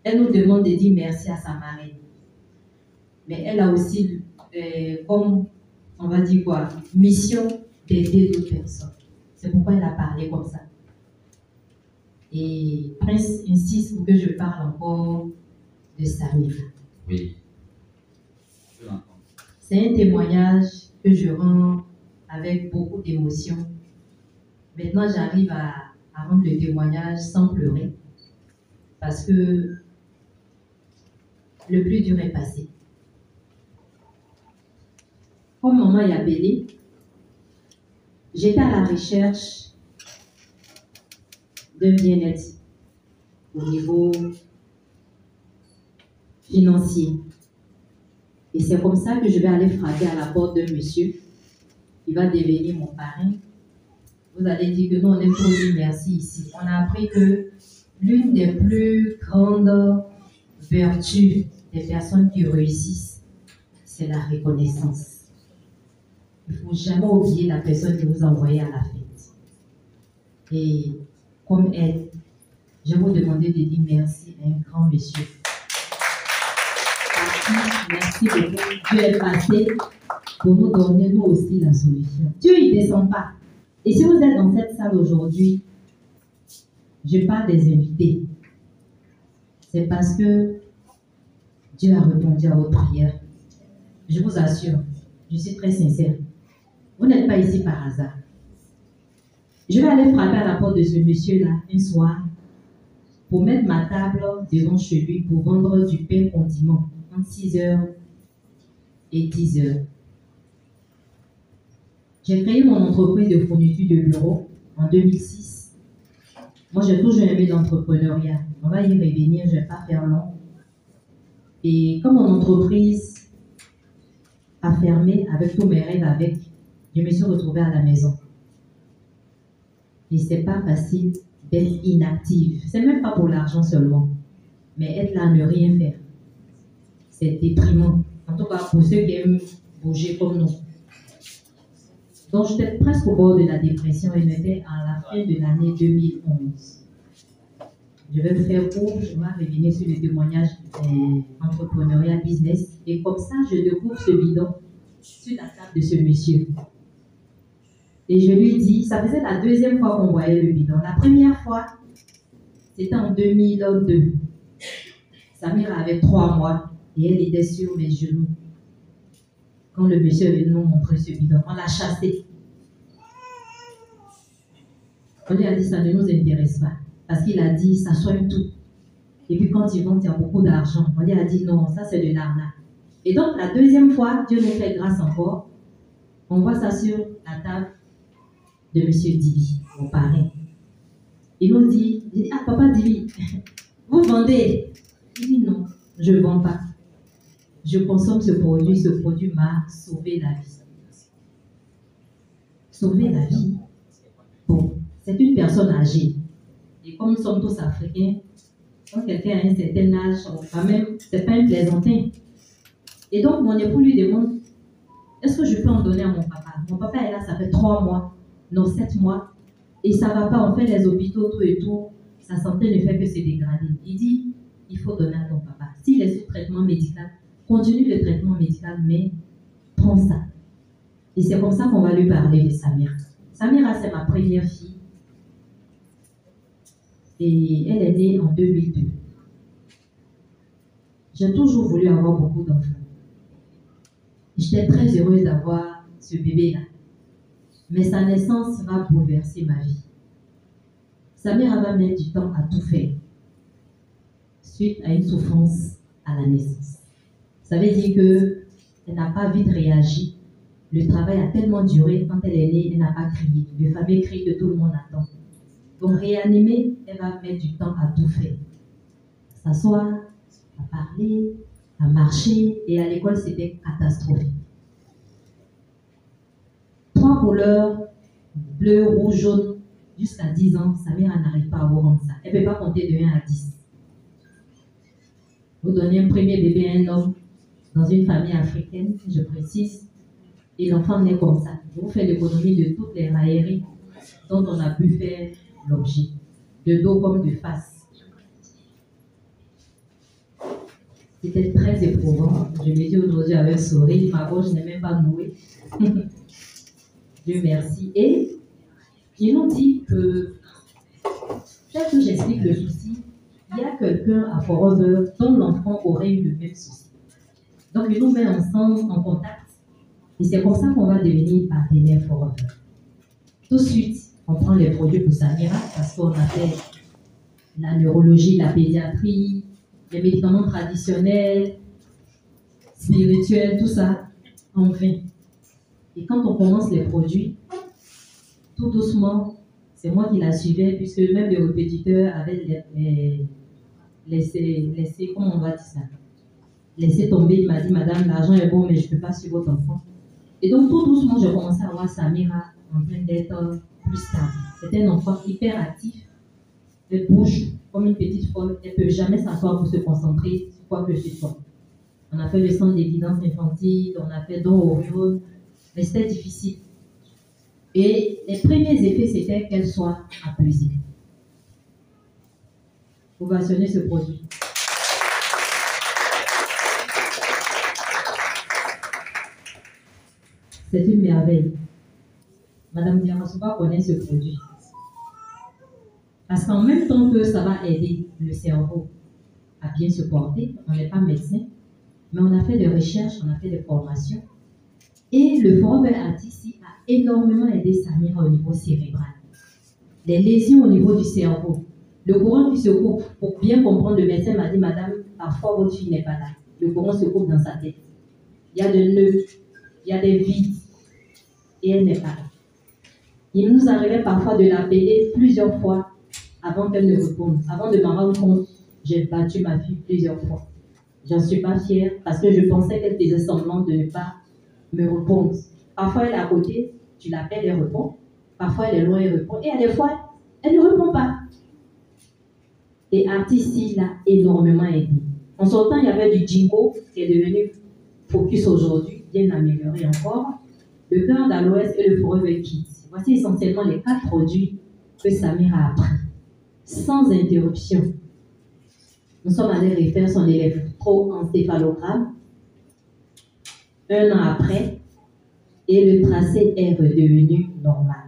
Elle nous demande de dire merci à sa marraine. Mais elle a aussi, comme, on va dire quoi, mission d'aider d'autres personnes. C'est pourquoi elle a parlé comme ça. Et Prince insiste pour que je parle encore de Samir. Oui. C'est un témoignage que je rends avec beaucoup d'émotion. Maintenant, j'arrive à rendre le témoignage sans pleurer parce que le plus dur est passé. Comme maman est appelée, j'étais à la recherche d'un bien-être au niveau financier. Et c'est comme ça que je vais aller frapper à la porte d'un monsieur qui va devenir mon parrain. Vous allez dire que nous, on aime trop dire merci ici. On a appris que l'une des plus grandes vertus des personnes qui réussissent, c'est la reconnaissance. Il ne faut jamais oublier la personne que vous envoyez à la fête. Et comme elle, je vais vous demander de dire merci à un grand monsieur. Merci beaucoup. Dieu est passé pour nous donner nous aussi la solution. Dieu, il ne descend pas. Et si vous êtes dans cette salle aujourd'hui, je parle des invités. C'est parce que Dieu a répondu à votre prière. Je vous assure, je suis très sincère. Vous n'êtes pas ici par hasard. Je vais aller frapper à la porte de ce monsieur-là un soir pour mettre ma table devant chez lui pour vendre du pain condiment entre 6h et 10h. J'ai créé mon entreprise de fourniture de bureau en 2006. Moi, j'ai toujours aimé l'entrepreneuriat. On va y revenir, je ne vais pas faire long. Et comme mon entreprise a fermé avec tous mes rêves avec, je me suis retrouvée à la maison. Et ce n'est pas facile d'être inactive. Ce n'est même pas pour l'argent seulement. Mais être là, ne rien faire. C'est déprimant. En tout cas, pour ceux qui aiment bouger comme nous. Donc, j'étais presque au bord de la dépression et j'étais à la fin de l'année 2011. Je vais me faire court, je vais revenir sur le témoignage entrepreneuriat business. Et comme ça, je découvre ce bidon sur la table de ce monsieur. Et je lui dis, ça faisait la deuxième fois qu'on voyait le bidon. La première fois, c'était en 2002. Samir avait 3 mois et elle était sur mes genoux. Quand le monsieur est venu nous montrer ce bidon, on l'a chassé. On lui a dit, ça ne nous intéresse pas. Parce qu'il a dit, ça soigne tout. Et puis quand il vend, il y a beaucoup d'argent. On lui a dit, non, ça c'est de l'arnaque. Et donc, la deuxième fois, Dieu nous fait grâce encore. On voit ça sur la table de M. Divi, mon parrain. Il nous dit, ah, papa Divi, vous vendez? Il dit, non, je ne vends pas. Je consomme ce produit m'a sauvé la vie. Sauvé la vie. Bon, c'est une personne âgée. Et comme nous sommes tous africains, quand quelqu'un a un certain âge, quand même, ce n'est pas un plaisantin. Et donc, mon époux lui demande, est-ce que je peux en donner à mon papa? Mon papa est là, ça fait 3 mois, non 7 mois. Et ça ne va pas, on fait les hôpitaux, tout et tout. Sa santé ne fait que se dégrader. Il dit, il faut donner à ton papa. S'il est sous traitement médical, continue le traitement médical, mais prends ça. Et c'est comme ça qu'on va lui parler de Samira. Samira, c'est ma première fille. Et elle est née en 2002. J'ai toujours voulu avoir beaucoup d'enfants. J'étais très heureuse d'avoir ce bébé-là. Mais sa naissance va bouleverser ma vie. Samira va mettre du temps à tout faire suite à une souffrance à la naissance. Ça veut dire qu'elle n'a pas vite réagi. Le travail a tellement duré. Quand elle est née, elle n'a pas crié. Le fameux cri que tout le monde attend. Donc réanimer, elle va mettre du temps à tout faire. S'asseoir, à parler, à marcher. Et à l'école, c'était catastrophique. 3 couleurs, bleu, rouge, jaune, jusqu'à 10 ans, Samira n'arrive pas à vous rendre ça. Elle ne peut pas compter de 1 à 10. Vous donnez un premier bébé à un homme dans une famille africaine, je précise, et l'enfant naît comme ça. Je vous fais l'économie de toutes les railleries dont on a pu faire l'objet, de dos comme de face. C'était très éprouvant. Je me dis aujourd'hui avec sourire, ma gauche n'est même pas nouée. Dieu merci. Et ils nous dit que Chaque fois que j'explique le souci, il y a quelqu'un à Forever dont l'enfant aurait eu le même souci. Donc, il nous met ensemble en contact. Et c'est comme ça qu'on va devenir partenaire Forever. Tout de suite, on prend les produits pour Samira parce qu'on a fait la neurologie, la pédiatrie, les médicaments traditionnels, spirituels, tout ça, enfin. Et quand on commence les produits, tout doucement, c'est moi qui la suivais, puisque même les répétiteurs avaient laissé, comment on va dire ça, laissé tomber. Il m'a dit, madame, l'argent est bon, mais je ne peux pas suivre votre enfant. Et donc, tout doucement, j'ai commencé à voir Samira en train d'être plus stable. C'était un enfant hyper actif. Elle bouge comme une petite folle. Elle ne peut jamais s'asseoir pour se concentrer sur quoi que ce soit. On a fait le centre d'évidence infantile, on a fait don au rion, mais c'était difficile. Et les premiers effets, c'était qu'elle soit apaisée. Ovationner ce produit. C'est une merveille. Madame Diarasouba connaît ce produit. Parce qu'en même temps que ça va aider le cerveau à bien se porter, on n'est pas médecin, mais on a fait des recherches, on a fait des formations. Et le Forever Artist a énormément aidé Samira au niveau cérébral. Les lésions au niveau du cerveau. Le courant qui se coupe, pour bien comprendre, le médecin m'a dit, madame, parfois votre fille n'est pas là. Le courant se coupe dans sa tête. Il y a des nœuds, il y a des vides, et elle n'est pas là. Il nous arrivait parfois de l'appeler plusieurs fois avant qu'elle ne réponde. Avant de m'en rendre compte, j'ai battu ma fille plusieurs fois. J'en suis pas fière parce que je pensais qu'elle faisait semblant de ne pas me répondre. Parfois, elle est à côté, tu l'appelles, elle répond. Parfois, elle est loin, elle répond. Et à des fois, elle ne répond pas. Et Artist l'a énormément aidé. En son temps, il y avait du Jingo qui est devenu Focus aujourd'hui, bien amélioré encore. Le cœur d'Aloès et le Forever Kids. Voici essentiellement les 4 produits que Samira a appris. Sans interruption. Nous sommes allés refaire son électroencéphalogramme 1 an après et le tracé est redevenu normal.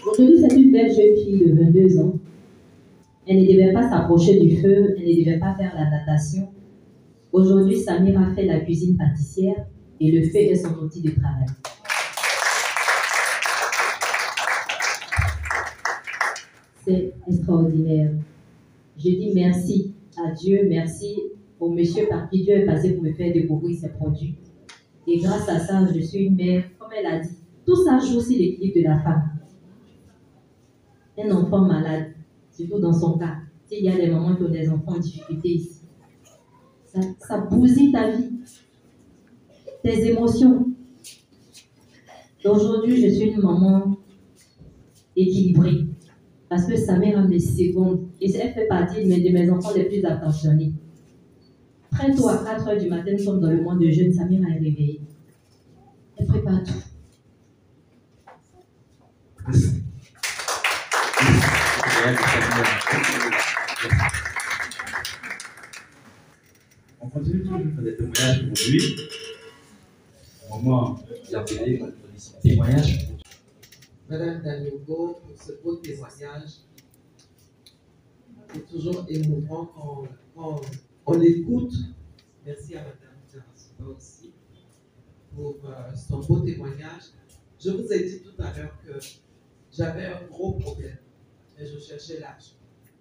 Aujourd'hui, c'est une belle jeune fille de 22 ans. Elle ne devait pas s'approcher du feu, elle ne devait pas faire la natation. Aujourd'hui, Samira fait la cuisine pâtissière et le feu est son outil de travail. C'est extraordinaire. Je dis merci à Dieu, merci au monsieur par qui Dieu est passé pour me faire découvrir ses produits. Et grâce à ça, je suis une mère, comme elle a dit. Tout ça joue sur l'équilibre de la femme. Un enfant malade, surtout dans son cas, s'il y a des mamans qui ont des enfants en difficulté ici, ça bousille ta vie, tes émotions. Aujourd'hui, je suis une maman équilibrée. Parce que sa mère a des secondes. Et elle fait partie de mes enfants les plus attentionnés. Très tôt, à 4 h du matin, nous sommes dans le mois de jeûne, Samira est réveillée. Elle prépare tout. On continue toujours à faire des témoignages aujourd'hui. Au moment où j'appelais témoignage. Madame Daniogo, pour ce beau témoignage, c'est toujours émouvant quand on l'écoute. Merci à Madame Tarasova aussi pour son beau témoignage. Je vous ai dit tout à l'heure que j'avais un gros problème, mais je cherchais l'argent.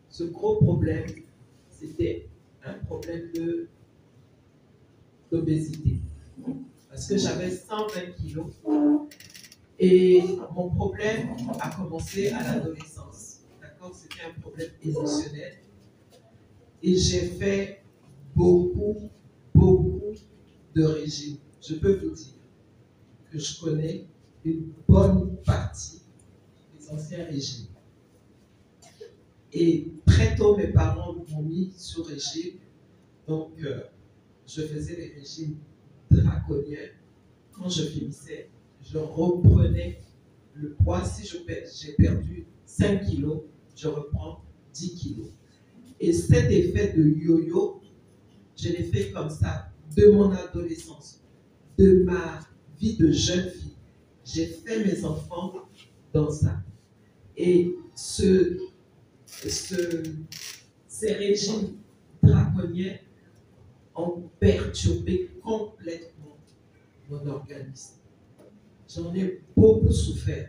Ce gros problème, c'était un problème d'obésité. Parce que j'avais 120 kilos. Et mon problème a commencé à l'adolescence. D'accord? C'était un problème émotionnel. Et j'ai fait beaucoup de régimes. Je peux vous dire que je connais une bonne partie des anciens régimes. Et très tôt, mes parents m'ont mis sur régime. Donc, je faisais les régimes draconiens. Quand je finissais, je reprenais le poids. Si j'ai perdu 5 kilos, je reprends 10 kilos. Et cet effet de yo-yo, je l'ai fait comme ça de mon adolescence, de ma vie de jeune fille. J'ai fait mes enfants dans ça. Et ces régimes draconiens ont perturbé complètement mon organisme. J'en ai beaucoup souffert.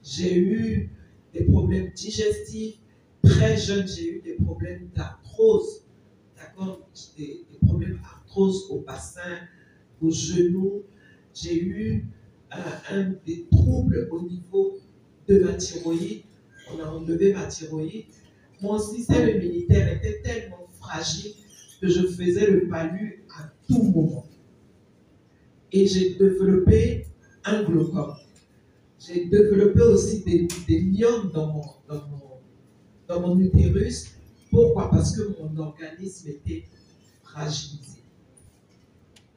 J'ai eu des problèmes digestifs. Très jeune, j'ai eu des problèmes d'arthrose. D'accord? Des problèmes d'arthrose au bassin, aux genoux. J'ai eu des troubles au niveau de ma thyroïde. On a enlevé ma thyroïde. Mon système immunitaire était tellement fragile que je faisais le palu à tout moment. Et j'ai développé un glaucome. J'ai développé aussi des myomes dans mon utérus. Pourquoi? Parce que mon organisme était fragilisé.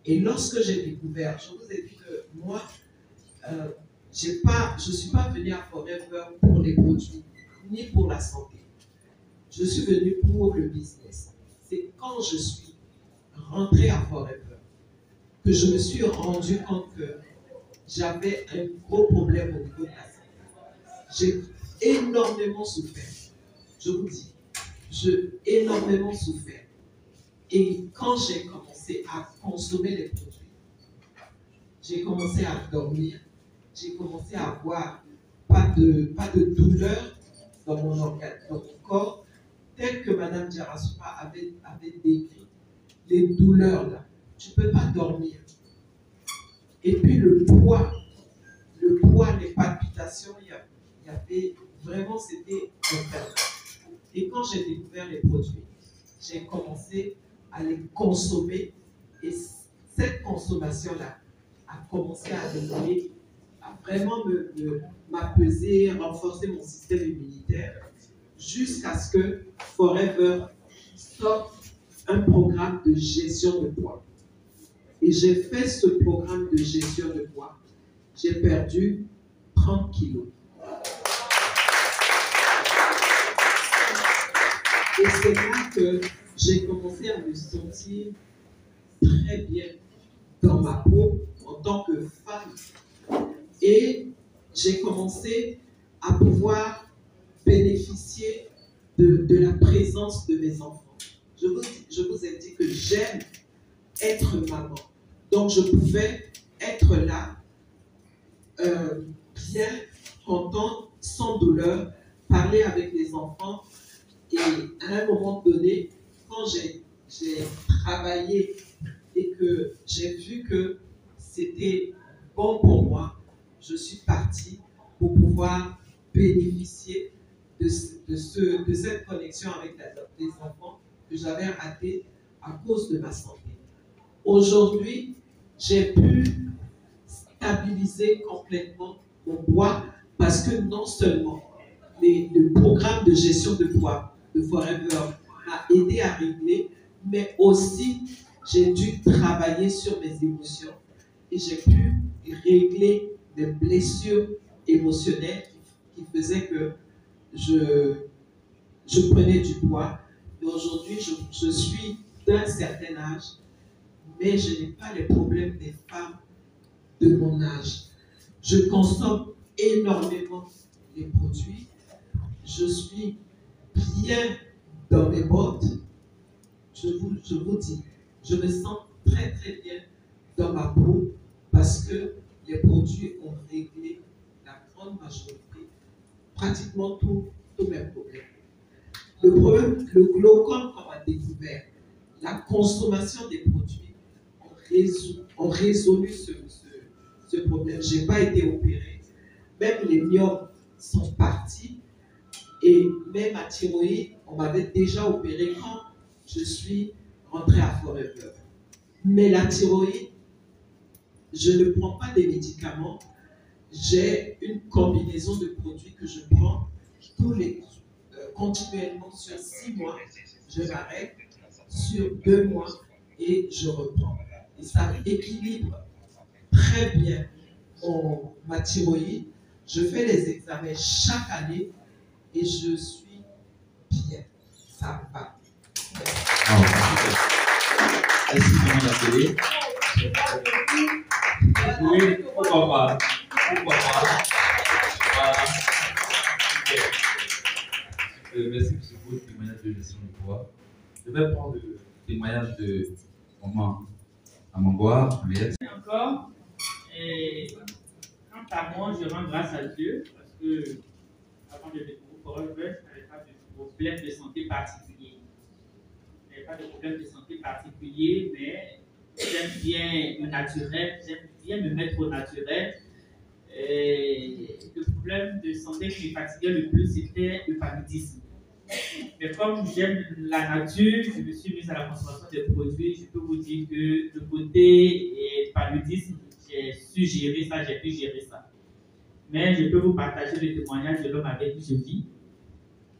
Et lorsque j'ai découvert, je vous ai dit que moi, je ne suis pas venue à Forever pour les produits, ni pour la santé. Je suis venue pour le business. C'est quand je suis rentrée à Forever que je me suis rendu compte que j'avais un gros problème au niveau de la santé. J'ai énormément souffert. Je vous dis, j'ai énormément souffert. Et quand j'ai commencé à consommer les produits, j'ai commencé à dormir, j'ai commencé à avoir pas de douleur dans mon organe, dans mon corps, tel que Mme Diarasoupa avait décrit. Les douleurs là, tu ne peux pas dormir. Et puis le poids, les palpitations, il y avait vraiment, c'était infernal. Et quand j'ai découvert les produits, j'ai commencé à les consommer. Et cette consommation-là a commencé à m'aider, à vraiment m'apaiser, renforcer mon système immunitaire, jusqu'à ce que Forever sorte un programme de gestion de poids. Et j'ai fait ce programme de gestion de poids. J'ai perdu 30 kilos. Et c'est là que j'ai commencé à me sentir très bien dans ma peau en tant que femme. Et j'ai commencé à pouvoir bénéficier de la présence de mes enfants. Je vous ai dit que j'aime être maman. Donc je pouvais être là, bien, contente, sans douleur, parler avec les enfants. Et à un moment donné, quand j'ai travaillé et que j'ai vu que c'était bon pour moi, je suis partie pour pouvoir bénéficier de cette connexion avec les enfants que j'avais ratée à cause de ma santé. Aujourd'hui, j'ai pu stabiliser complètement mon poids parce que non seulement le programme de gestion de poids de Forever m'a aidé à régler, mais aussi j'ai dû travailler sur mes émotions et j'ai pu régler des blessures émotionnelles qui faisaient que je prenais du poids. Et aujourd'hui, je suis d'un certain âge, mais je n'ai pas les problèmes des femmes de mon âge. Je consomme énormément les produits. Je suis bien dans mes bottes. Je vous dis, je me sens très très bien dans ma peau parce que les produits ont réglé la grande majorité, pratiquement tous mes problèmes. Le problème, le glaucome qu'on a découvert, la consommation des produits ont résolu ce problème. Je n'ai pas été opérée. Même les myomes sont partis. Et même ma thyroïde, on m'avait déjà opéré quand je suis rentrée à Forever. Mais la thyroïde, je ne prends pas des médicaments. J'ai une combinaison de produits que je prends continuellement sur 6 mois. Je m'arrête sur 2 mois et je reprends. Et ça équilibre très bien ma thyroïde. Je fais les examens chaque année et je suis bien. Ça va. Merci, Maman Nathalie. Oui, pourquoi pas? Pourquoi pas? Voilà. Merci pour ce beau témoignage de gestion du pouvoir. Je vais prendre le témoignage de maman Amangwa. Encore, quant à moi, je rends grâce à Dieu parce que avant de découvrir Forever, je n'avais pas de problème de santé particulier. Je n'avais pas de problème de santé particulier, mais j'aime bien le naturel, j'aime bien me mettre au naturel. Le problème de santé qui me fatiguait le plus, c'était le paludisme. Mais comme j'aime la nature, je me suis mise à la consommation des produits. Je peux vous dire que le côté paludisme, j'ai su gérer ça, j'ai pu gérer ça. Mais je peux vous partager le témoignage de l'homme avec qui je vis.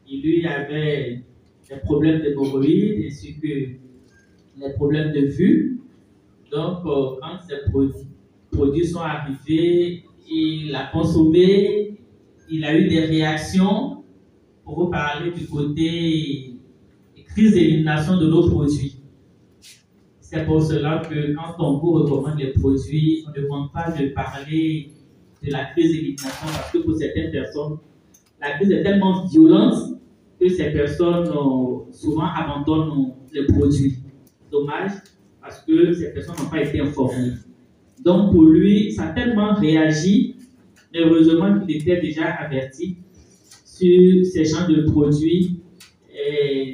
Il lui avait des problèmes d'hémorroïdes ainsi que les problèmes de vue. Donc, quand ces produits sont arrivés, il l'a consommé, il a eu des réactions. Pour vous parler du côté crise d'élimination de nos produits. C'est pour cela que quand on vous recommande les produits, on ne demande pas de parler de la crise d'élimination parce que pour certaines personnes, la crise est tellement violente que ces personnes souvent abandonnent les produits. Dommage parce que ces personnes n'ont pas été informées. Donc pour lui, ça a tellement réagi, mais heureusement qu'il était déjà averti sur ces genres de produits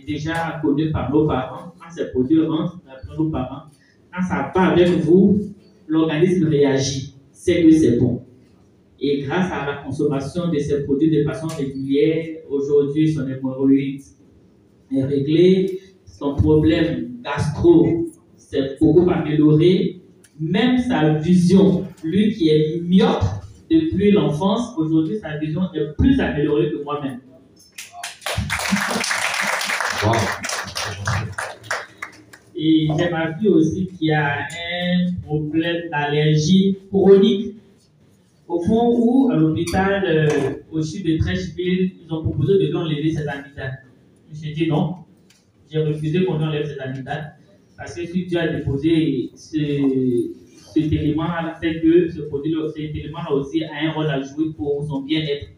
déjà connus par nos parents. Quand ces produits rentrent d'après nos parents, quand ça part avec vous, l'organisme réagit, c'est que c'est bon. Et grâce à la consommation de ces produits de façon régulière, aujourd'hui son hémorroïde est réglé, son problème gastro s'est beaucoup amélioré, même sa vision, lui qui est myope depuis l'enfance, aujourd'hui sa vision est plus améliorée que moi-même. Wow. Et j'ai ma fille aussi qui a un problème d'allergie chronique. Au fond où, à l'hôpital, au sud de Trècheville, ils ont proposé de lui enlever ses amygdales. J'ai dit non. J'ai refusé qu'on lui enlève ses amygdales. Parce que si Dieu a déposé cet élément-là, c'est que cet élément-là aussi a un rôle à jouer pour son bien-être.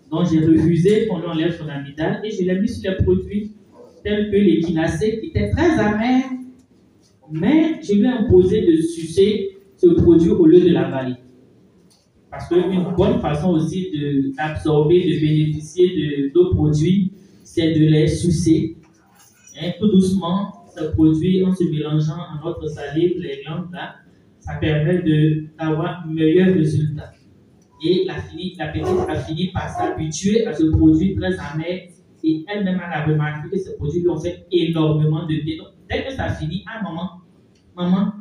Donc j'ai refusé qu'on lui enlève son amygdale et je l'ai mis sur les produits tels que l'équinacée qui était très amer. Mais je lui ai imposé de sucer ce produit au lieu de l'avaler. Parce qu'une bonne façon aussi d'absorber, de bénéficier de nos produits, c'est de les sucer. Et tout doucement, ce produit, en se mélangeant à notre salive, les glandes là, ça permet d'avoir un meilleur résultat. Et la petite a fini par s'habituer à ce produit très amer et elle-même a remarqué que ces produits lui ont fait énormément de bien. Donc, dès que ça finit, ah maman,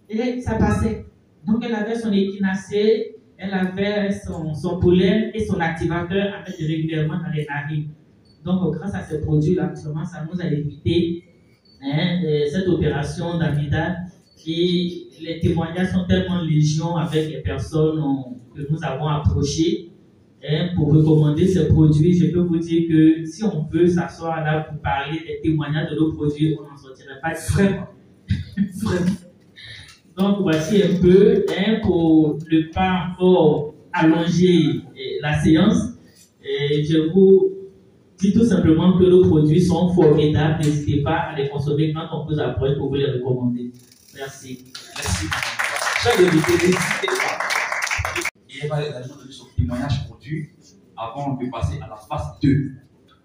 et ça passait. Donc elle avait son équinacée, elle avait son pollen et son activateur à mettre régulièrement dans les narines. Donc grâce à ces produits-là, seulement ça nous a évité cette opération d'amygdale. Et les témoignages sont tellement légion avec les personnes que nous avons approchées. Pour recommander ces produits, je peux vous dire que si on peut s'asseoir là pour parler des témoignages de nos produits, on n'en sortirait pas vraiment. Vraiment. Donc voici un peu, pour ne pas encore allonger la séance, je vous dis tout simplement que nos produits sont formidables. N'hésitez pas à les consommer quand on vous approche pour vous les recommander. Merci. Merci. Chers invités, n'hésitez pas. Et Eva a donné son témoignage produit avant de passer à la phase 2.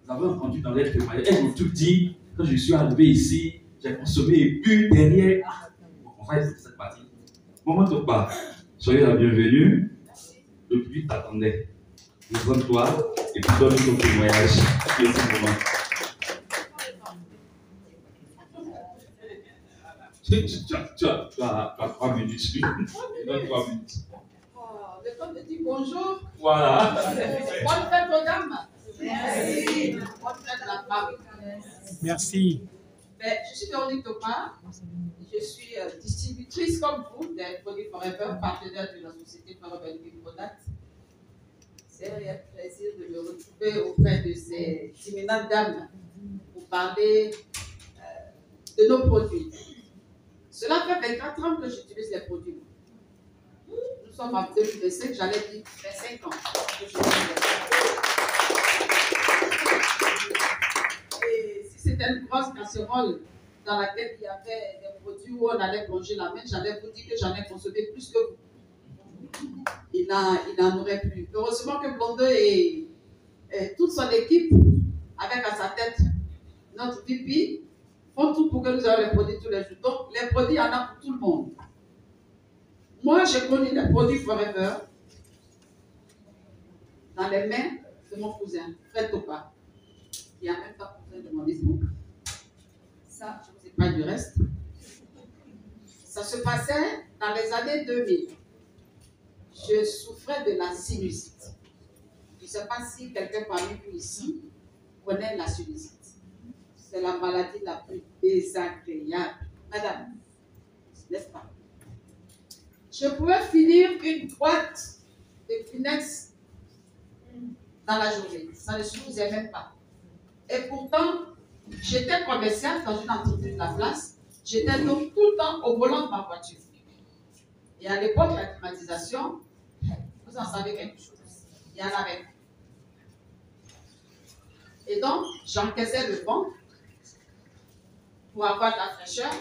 Vous avez entendu dans les témoignages, elles m'ont tout dit, quand je suis arrivé ici, j'ai consommé et puis derrière, on va essayer cette partie. Maman Topa, soyez la bienvenue. Le public t'attendait. Présente-toi et puis donne ton témoignage. Tu as 3 minutes. Donne 3 minutes. Le temps de dire bonjour. Voilà. Bonne fête aux dames. Merci. Bonne fête à la femme. Merci. Je suis Véronique Thomas. Je suis distributrice comme vous des produits Forever, partenaire de la société Forever Living Product. C'est un réel plaisir de me retrouver auprès de ces éminentes dames pour parler de nos produits. Cela fait 24 ans que j'utilise les produits. Nous sommes en 2025, j'allais dire 25 ans que j'utilise les produits. Et si c'était une grosse casserole dans laquelle il y avait des produits où on allait plonger la main, j'allais vous dire que j'en ai consommé plus que vous. Il n'en aurait plus. Heureusement que Blondeau et toute son équipe, avec à sa tête notre VP, font tout pour que nous ayons les produits tous les jours. Donc, les produits, il y en a pour tout le monde. Moi, j'ai connu les produits Forever dans les mains de mon cousin, Fred Topa, qui a même pas cousin de mon époux. Ça, je ne vous ai pas du reste. Ça se passait dans les années 2000. Je souffrais de la sinusite. Je ne sais pas si quelqu'un parmi vous ici connaît la sinusite. C'est la maladie la plus désagréable. Madame, n'est-ce pas? Je pouvais finir une boîte de Kleenex dans la journée. Ça ne suffisait même pas. Et pourtant, j'étais commerciale dans une entreprise de la place. J'étais donc tout le temps au volant de ma voiture. Et à l'époque, la climatisation, vous en savez quelque chose. Il y en avait. Et donc, j'encaissais le vent pour avoir de la fraîcheur.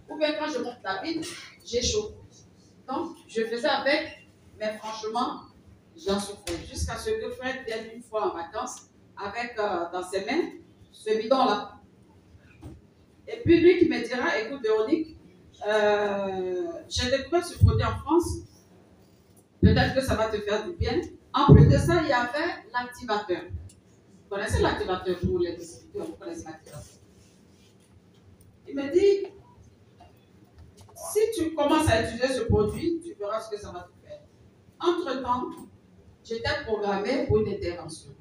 Ou bien quand je monte la ville, j'ai chaud. Donc, je faisais avec, mais franchement, j'en souffrais. Jusqu'à ce que Fred vienne une fois en vacances avec dans ses mains ce bidon-là. Et puis lui qui me dira, écoute Véronique, j'ai découvert ce produit en France. Peut-être que ça va te faire du bien. En plus de ça, il y avait l'activateur. Vous connaissez l'activateur, vous les distributeurs, vous connaissez l'activateur. Il me dit, si tu commences à utiliser ce produit, tu verras ce que ça va te faire. Entre-temps, j'étais programmée pour une intervention.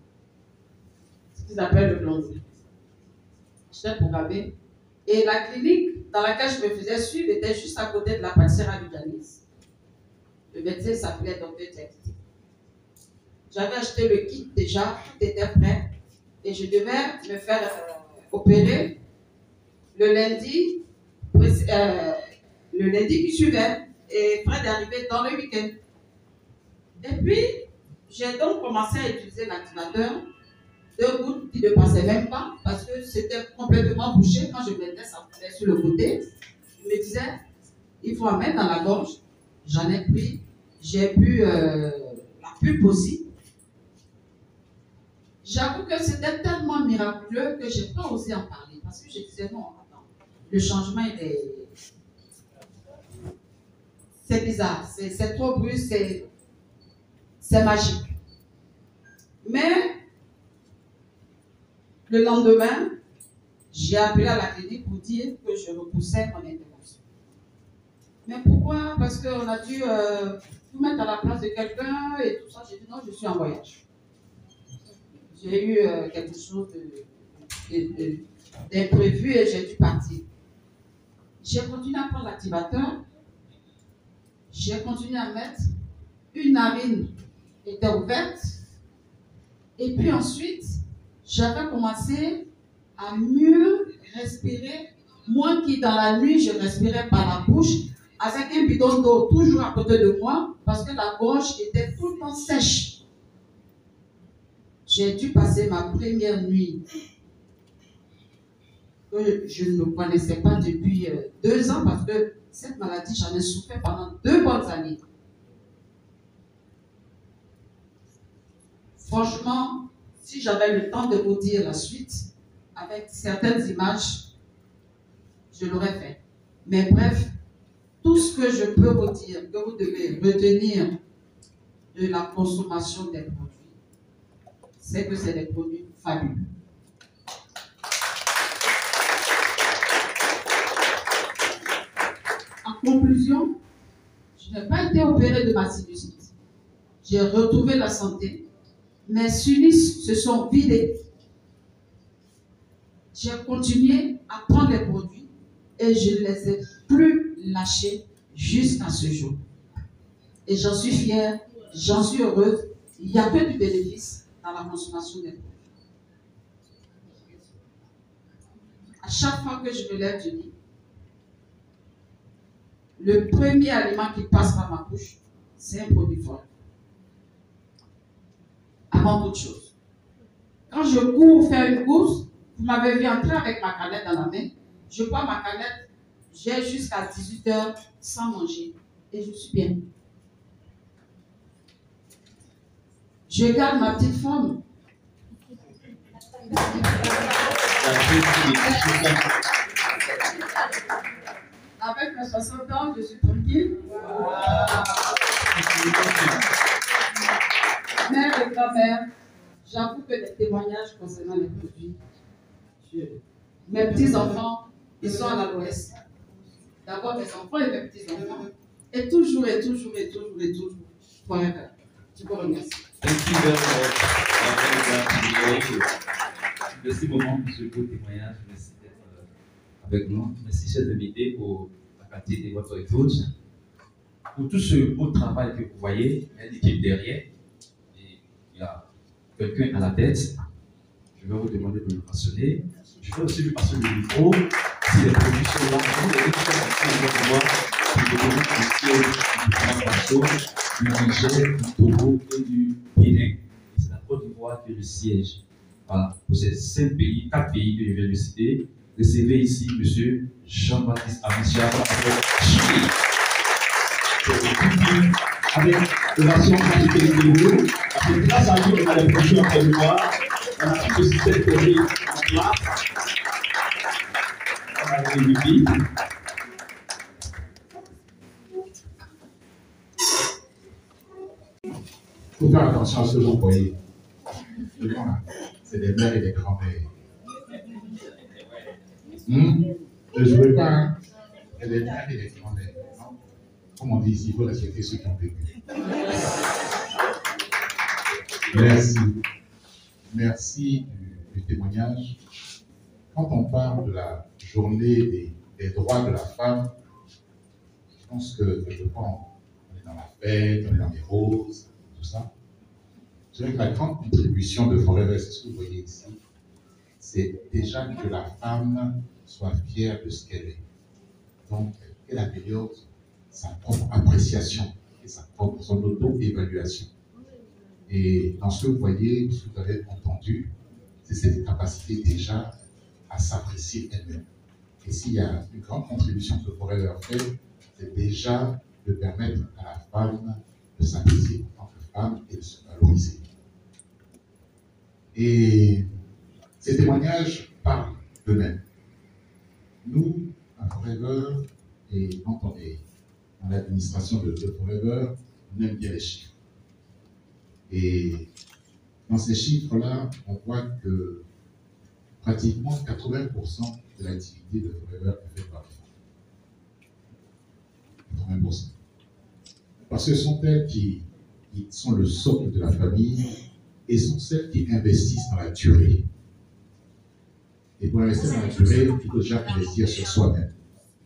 Ce qu'ils appellent le blondie. J'étais programmée. Et la clinique dans laquelle je me faisais suivre était juste à côté de la pâtissière du Janice. Le médecin s'appelait Dr. Tchèque. J'avais acheté le kit déjà, tout était prêt. Et je devais me faire opérer le lundi qui suivait. Et Fred est arrivé dans le week-end. Et puis, j'ai donc commencé à utiliser l'activateur. 2 gouttes qui ne passaient même pas parce que c'était complètement bouché. Quand je mettais, ça coulait sur le côté. Je me disais, il faut en mettre dans la gorge. J'en ai pris. J'ai bu la pulpe aussi. J'avoue que c'était tellement miraculeux que je n'ai pas osé en parler parce que je disais non, attends, le changement c'est bizarre, c'est trop brusque, c'est magique. Mais le lendemain, j'ai appelé à la clinique pour dire que je repoussais mon intervention. Mais pourquoi? Parce qu'on a dû tout mettre à la place de quelqu'un et tout ça. J'ai dit non, je suis en voyage. J'ai eu quelque chose d'imprévu et j'ai dû partir. J'ai continué à prendre l'activateur. J'ai continué à mettre. Une narine était ouverte. Et puis ensuite, j'avais commencé à mieux respirer. Moi qui, dans la nuit, je respirais par la bouche, avec un bidon d'eau toujours à côté de moi, parce que la gorge était tout le temps sèche. J'ai dû passer ma première nuit que je ne connaissais pas depuis 2 ans, parce que cette maladie, j'en ai souffert pendant 2 bonnes années. Franchement, si j'avais le temps de vous dire la suite, avec certaines images, je l'aurais fait. Mais bref, tout ce que je peux vous dire, que vous devez retenir de la consommation des produits, c'est que c'est des produits fabuleux. En conclusion, je n'ai pas été opérée de ma sinusite. J'ai retrouvé la santé. Mes sinus se sont vidés. J'ai continué à prendre les produits et je ne les ai plus lâchés jusqu'à ce jour. Et j'en suis fière, j'en suis heureuse. Il n'y a que du bénéfice dans la consommation des produits. À chaque fois que je me lève, je dis, le premier aliment qui passe par ma bouche, c'est un produit fort. Avant toute chose. Quand je cours faire une course, vous m'avez vu entrer avec ma canette dans la main. Je prends ma canette, j'ai jusqu'à 18h sans manger. Et je suis bien. Je garde ma petite femme. Avec mes 60 ans, je suis tranquille. Mère et grand-mère, j'avoue que les témoignages concernant les produits, mes petits-enfants, ils sont à l'ouest. D'abord mes enfants et mes petits-enfants. Et toujours, forever. Je vous remercie. Merci beaucoup pour ce beau témoignage. Merci d'être avec nous. Merci, chers invités, pour la qualité de votre écoute. Pour tout ce beau travail que vous voyez, il y a une équipe derrière. Et il y a quelqu'un à la tête. Je vais vous demander de le passionner. Je vais aussi lui passer le micro. Si les produits sont là, vous allez tout faire du Niger, du Togo et du Bénin. C'est la Côte d'Ivoire qui est le siège. Voilà, pour ces 4 pays que je viens de citer, recevez ici M. Jean-Baptiste Amichard avec relation qualité de niveau. Parce que grâce à lui, on a les produits en Côte d'Ivoire, on a tout le système technique en place. On a les pays. Il faut faire attention à ce que vous voyez. C'est des mères et des grands-mères. Ne jouez pas, hein? C'est des mères et des grands-mères. Comme on dit ici, il faut respecter ceux qui ont vécu. Merci. Merci du témoignage. Quand on parle de la journée des droits de la femme, je pense que quelquefois on est dans la fête, on est dans les roses, tout ça. Je dirais que la grande contribution de Forever, c'est ce que vous voyez ici, c'est déjà que la femme soit fière de ce qu'elle est. Donc, qu'elle améliore sa propre appréciation et son auto-évaluation. Et dans ce que vous voyez, ce que vous avez entendu, c'est cette capacité déjà à s'apprécier elle-même. Et s'il y a une grande contribution que Forever fait, c'est déjà de permettre à la femme de s'apprécier en tant que femme et de se valoriser. Et ces témoignages parlent d'eux-mêmes. Nous, à Forever, et quand on est dans l'administration de Forever, on aime bien les chiffres. Et dans ces chiffres-là, on voit que pratiquement 80% de l'activité de Forever est faite par les femmes. 80%. Parce que ce sont elles qui sont le socle de la famille et sont celles qui investissent dans la durée. Et pour investir dans la durée, il faut déjà investir sur soi-même.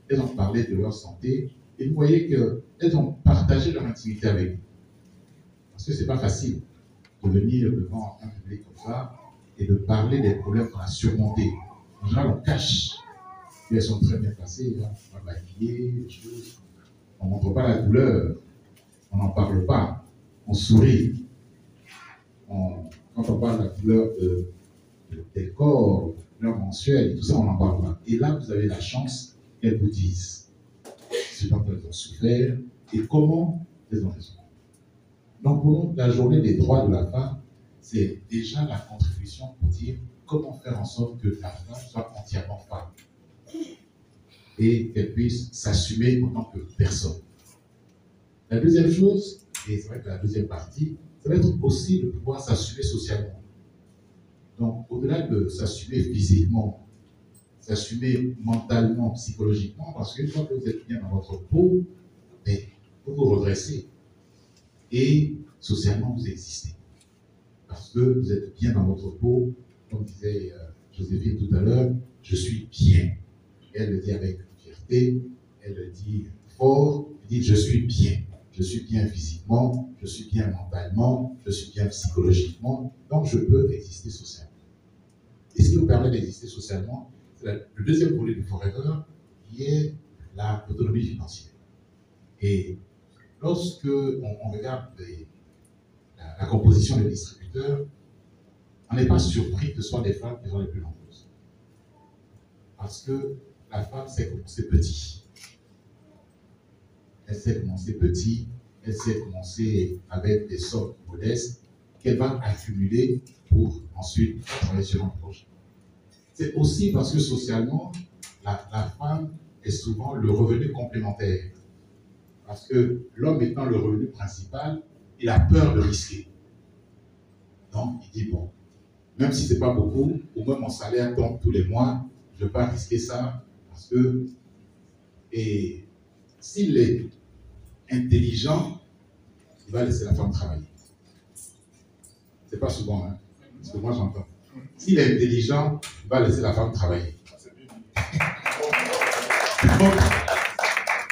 Elles ont parlé de leur santé et vous voyez qu'elles ont partagé leur intimité avec vous. Parce que ce n'est pas facile de venir devant un public comme ça et de parler des problèmes qu'on a surmontés. En général, on cache. Et elles sont très bien placées, on va maquiller, des choses. On ne montre pas la douleur, on n'en parle pas, on sourit. Quand on parle de la douleur des corps, de leur mensuel, tout ça, on n'en parle pas. Et là, vous avez la chance qu'elles vous disent ce dont elles ont souffert et comment elles ont raison. Donc, pour nous, la journée des droits de la femme, c'est déjà la contribution pour dire comment faire en sorte que la femme soit entièrement femme et qu'elle puisse s'assumer en tant que personne. La deuxième chose, et c'est vrai que la deuxième partie, ça va être aussi de pouvoir s'assumer socialement. Donc, au-delà de s'assumer physiquement, s'assumer mentalement, psychologiquement, parce qu'une fois que vous êtes bien dans votre peau, vous vous redressez. Et socialement, vous existez. Parce que vous êtes bien dans votre peau, comme disait Joséphine tout à l'heure, je suis bien. Elle le dit avec fierté, elle le dit fort, elle dit je suis bien. Je suis bien physiquement, je suis bien mentalement, je suis bien psychologiquement, donc je peux exister socialement. Et ce qui nous permet d'exister socialement, c'est le deuxième volet du Forever, qui est l'autonomie financière. Et lorsque on regarde la composition des distributeurs, on n'est pas surpris que ce soit des femmes qui sont les plus nombreuses. Parce que la femme sait commencer petit. Elle sait commencer petit, elle sait commencer avec des sommes modestes qu'elle va accumuler pour ensuite travailler sur un projet. C'est aussi parce que socialement, la femme est souvent le revenu complémentaire. Parce que l'homme étant le revenu principal, il a peur de risquer. Donc, il dit, bon, même si ce n'est pas beaucoup, ou même mon salaire tombe tous les mois, je ne vais pas risquer ça, parce que, et s'il est intelligent, il va laisser la femme travailler. Ce n'est pas souvent, hein, parce que moi j'entends. S'il est intelligent, il va laisser la femme travailler. Donc,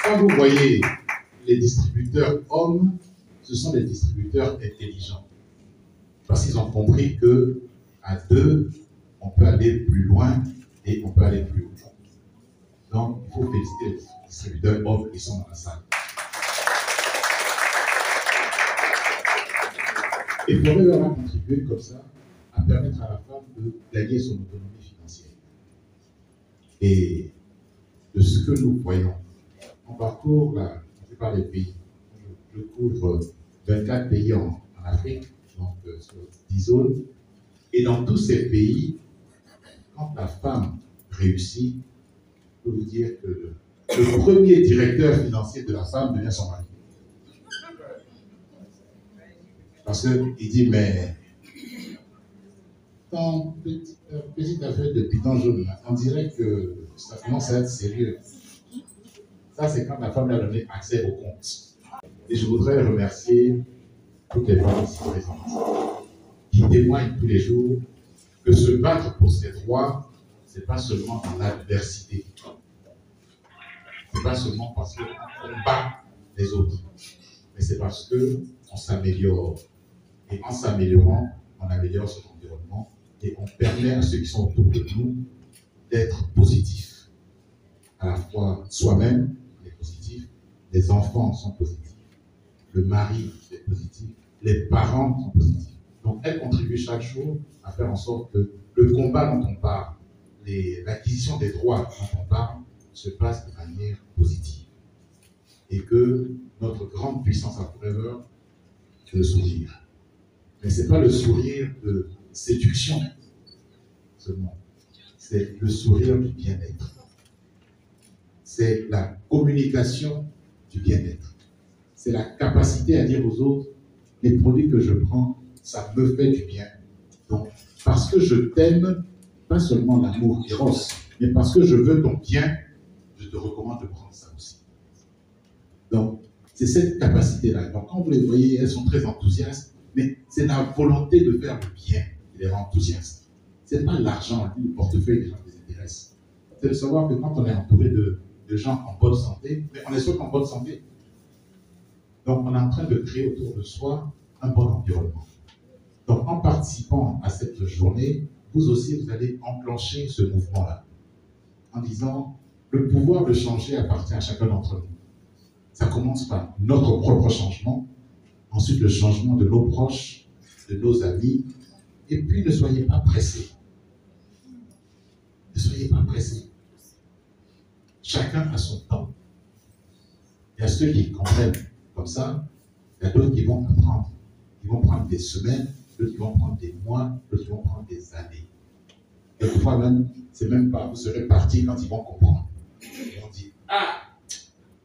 quand vous voyez les distributeurs hommes, ce sont des distributeurs intelligents. Parce qu'ils ont compris qu'à deux, on peut aller plus loin et on peut aller plus haut. Donc, il faut féliciter les distributeurs hommes qui sont dans la salle. Et il faudrait leur contribuer comme ça à permettre à la femme de gagner son autonomie financière. Et de ce que nous voyons, on parcourt la plupart des pays. Je couvre 24 pays en Afrique, donc sur 10 zones. Et dans tous ces pays, quand la femme réussit, je peux vous dire que le premier directeur financier de la femme devient son mari. Parce qu'il dit, mais ton petite affaire de bidon jaune, on dirait que ça commence à être sérieux. Ça, c'est quand la femme lui a donné accès au compte. Et je voudrais remercier toutes les femmes ici présentes qui témoignent tous les jours que se battre pour ses droits, ce n'est pas seulement dans l'adversité. Ce n'est pas seulement parce qu'on bat les autres, mais c'est parce qu'on s'améliore. Et en s'améliorant, on améliore son environnement et on permet à ceux qui sont autour de nous d'être positifs. À la fois soi-même, on est positif, les enfants sont positifs, le mari est positif, les parents sont positifs. Donc, elle contribue chaque jour à faire en sorte que le combat dont on parle, l'acquisition des droits dont on parle, se passe de manière positive. Et que notre grande puissance à Forever, c'est le sourire. Mais ce n'est pas le sourire de séduction seulement, c'est le sourire du bien-être. C'est la communication du bien-être. C'est la capacité à dire aux autres, les produits que je prends, ça me fait du bien. Donc, parce que je t'aime, pas seulement l'amour éros, mais parce que je veux ton bien, je te recommande de prendre ça aussi. Donc, c'est cette capacité-là. Donc, quand vous les voyez, elles sont très enthousiastes, mais c'est la volonté de faire le bien qui les rend enthousiastes. Ce n'est pas l'argent, le portefeuille des gens qui les intéressent. C'est de savoir que quand on est entouré de gens en bonne santé, mais on est sûr qu'en bonne santé. Donc, on est en train de créer autour de soi un bon environnement. Donc, en participant à cette journée, vous aussi, vous allez enclencher ce mouvement-là, en disant, le pouvoir de changer appartient à chacun d'entre nous. Ça commence par notre propre changement, ensuite le changement de nos proches, de nos amis, et puis ne soyez pas pressés. Ne soyez pas pressés. Chacun a son temps. Il y a ceux qui comprennent comme ça, il y a d'autres qui vont apprendre. Ils vont prendre des semaines, d'autres qui vont prendre des mois, d'autres qui vont prendre des années. Et parfois même, c'est même pas, vous serez partis quand ils vont comprendre. Ils vont dire, ah,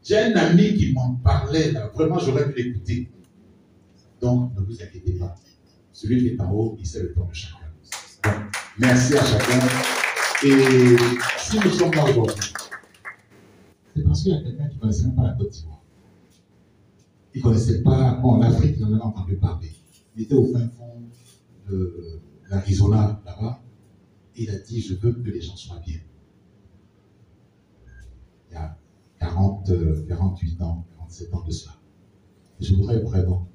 j'ai un ami qui m'en parlait là, vraiment j'aurais pu l'écouter. Donc, ne vous inquiétez pas. Celui qui est en haut, il sait le temps de chacun. Donc, merci à chacun. Et si nous sommes là aujourd'hui, c'est parce qu'il y a quelqu'un qui ne connaissait même pas la Côte d'Ivoire. Il ne connaissait pas, bon, l'Afrique, il en avait entendu parler. Il était au fin fond de l'Arizona, là-bas, et il a dit, je veux que les gens soient bien. Il y a 48 ans, 47 ans de cela. Et je voudrais vraiment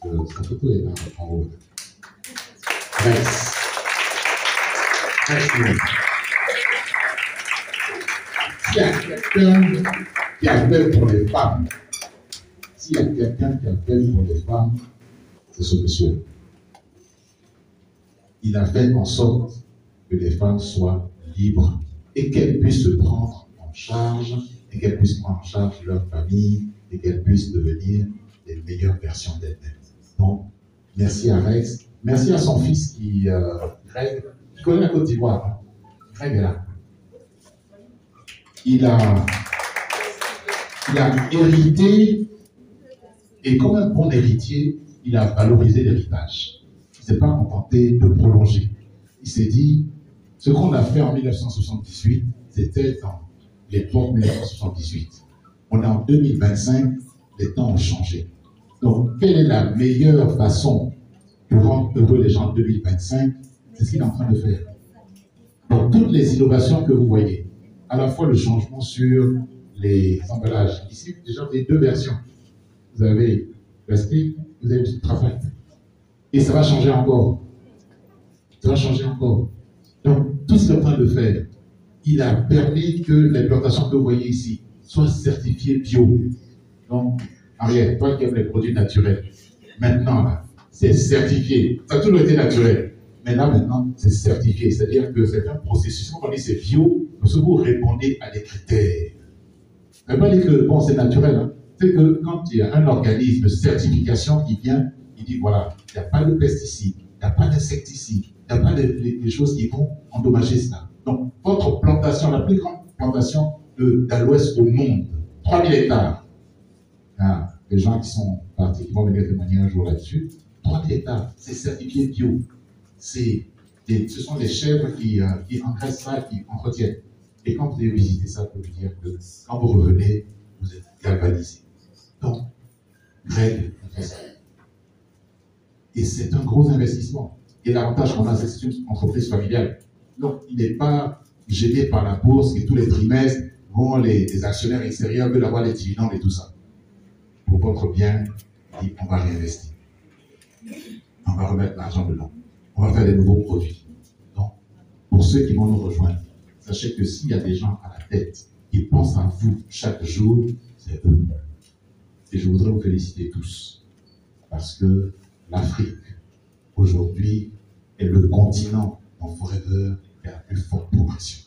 que sa photo est là, en haut. Reste. Reste. S'il y a quelqu'un qui a fait pour les femmes, s'il y a quelqu'un qui appelle pour les femmes, c'est ce monsieur. Il a fait en sorte que les femmes soient libres et qu'elles puissent se prendre en charge, et qu'elles puissent prendre en charge leur famille, et qu'elles puissent devenir les meilleures versions d'elles-mêmes. Donc, merci à Rex, merci à son fils Greg, qui connaît la Côte d'Ivoire. Hein. Greg est là. Il a hérité, et comme un bon héritier, il a valorisé l'héritage. Il ne s'est pas contenté de prolonger. Il s'est dit, ce qu'on a fait en 1978, c'était dans l'époque 1978. On est en 2025, les temps ont changé. Donc, quelle est la meilleure façon de rendre heureux les gens en 2025? C'est ce qu'il est en train de faire. Donc, toutes les innovations que vous voyez, à la fois le changement sur les emballages. Ici, déjà, vous avez deux versions. Vous avez plastique, vous avez du travail. Et ça va changer encore. Ça va changer encore. Donc, tout ce qu'il est en train de faire, il a permis que les plantations que vous voyez ici soient certifiées bio. Donc, Ariel, toi qui aimes les produits naturels, maintenant, là, c'est certifié. Ça a toujours été naturel. Mais là, maintenant, c'est certifié. C'est-à-dire que c'est un processus. Quand on dit c'est bio, parce que vous répondez à des critères. Ça ne veut pas dire que, bon, c'est naturel. Hein. C'est que quand il y a un organisme de certification qui vient, il dit, voilà, il n'y a pas de pesticides, il n'y a pas d'insecticides, il n'y a pas des choses qui vont endommager ça. Donc, votre plantation, la plus grande plantation d'à l'ouest au monde, 3000 hectares. Ah, les gens qui sont partis, qui vont venir témoigner un jour là-dessus, 3000 hectares, c'est certifié bio. Ce sont les chèvres qui engraissent ça, qui entretiennent. Et quand vous avez visité ça, je peux vous dire que quand vous revenez, vous êtes galvanisé. Donc, Greg fait ça. Et c'est un gros investissement. Et l'avantage qu'on a, c'est que c'est une entreprise familiale. Donc, il n'est pas gêné par la bourse et tous les trimestres, vont les actionnaires extérieurs veulent avoir les dividendes et tout ça. Pour votre bien, on va réinvestir. On va remettre l'argent dedans. On va faire des nouveaux produits. Donc, pour ceux qui vont nous rejoindre, sachez que s'il y a des gens à la tête qui pensent à vous chaque jour, c'est eux. Et je voudrais vous féliciter tous. Parce que l'Afrique, aujourd'hui, est le continent en Forever qui a la plus forte progression.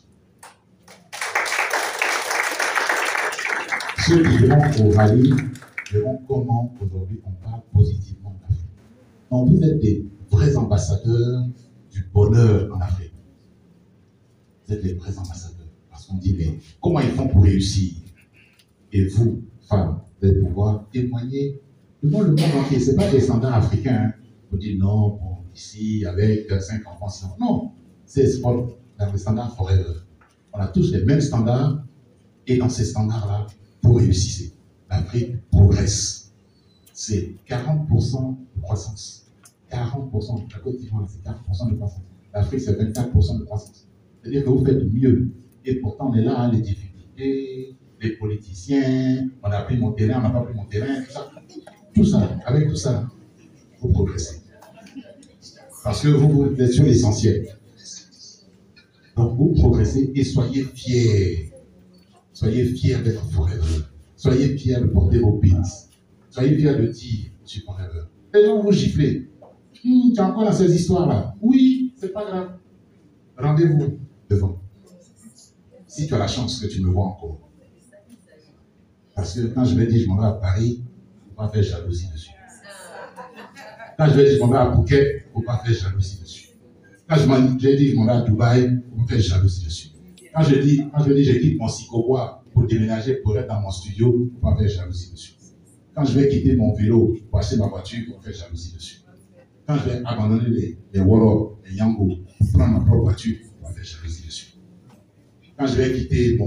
Ceux qui iront au rallye verront comment aujourd'hui on parle positivement de l'Afrique. Donc vous êtes des vrais ambassadeurs du bonheur en Afrique. Vous êtes les vrais ambassadeurs. Parce qu'on dit, mais comment ils font pour réussir? Et vous, femmes, vous allez pouvoir témoigner devant le monde entier. Ce n'est pas des standards africains. Vous dites non, bon, ici, avec 5 enfants, sinon. Non, c'est dans les standards forever. On a tous les mêmes standards, et dans ces standards-là, vous réussissez. L'Afrique progresse. C'est 40% de croissance. 40%. La Côte d'Ivoire, c'est 40% de croissance. L'Afrique, c'est 24% de croissance. C'est-à-dire que vous faites mieux. Et pourtant, on est là, hein, les difficultés, les politiciens, on a pris mon terrain, on n'a pas pris mon terrain, tout ça. Tout ça, avec tout ça, vous progressez. Parce que vous êtes sur l'essentiel. Donc, vous progressez et soyez fiers. Soyez fiers d'être forever. Soyez fiers de porter vos pins. Soyez fiers de dire, je suis forever. Les gens vous gifler. Tu es encore dans ces histoires-là. Oui, c'est pas grave. Rendez-vous devant. Si tu as la chance que tu me vois encore. Parce que quand je vais dire je m'en vais à Paris, il ne faut pas faire jalousie dessus. Quand je vais dire je m'en vais à Phuket, il ne faut pas faire jalousie dessus. Quand je vais dire je m'en vais à Dubaï, il ne faut pas faire jalousie dessus. Quand je dis je quitte mon psychobois pour déménager, pour être dans mon studio, il ne faut pas faire jalousie dessus. Quand je vais quitter mon vélo pour acheter ma voiture, il faut faire jalousie dessus. Quand je vais abandonner les Wolof, les Yango, pour prendre ma propre voiture, il ne faut pas faire jalousie dessus. Quand je vais quitter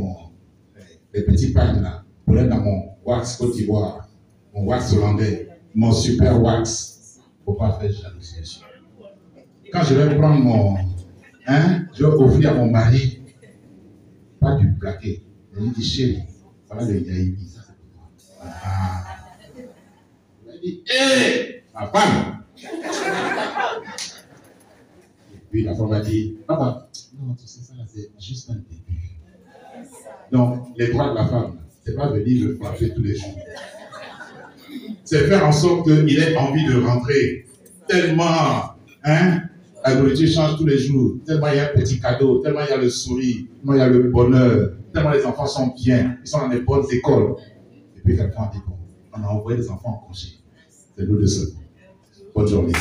les petits pagnes là, pour être dans mon wax Côte d'Ivoire, mon wax hollandais, mon super wax, il ne faut pas faire jalousie dessus. Quand je vais prendre je vais offrir à mon mari, pas du plaqué, je lui dis chérie, ça va le yaïbi, ça c'est pour toi. Ah. Il m'a dit, hé, ma femme. Et puis la femme m'a dit, papa, non, tu sais ça, c'est juste un début. Donc, les droits de la femme, c'est pas venir le frapper tous les jours. c'est faire en sorte qu'il ait envie de rentrer. Tellement, hein, la nourriture change tous les jours. Tellement il y a un petit cadeau, tellement il y a le sourire, tellement il y a le bonheur, tellement les enfants sont bien, ils sont dans les bonnes écoles. Et puis quelqu'un dit, bon, on a envoyé les enfants en congé. C'est nous le seul. Bonne journée.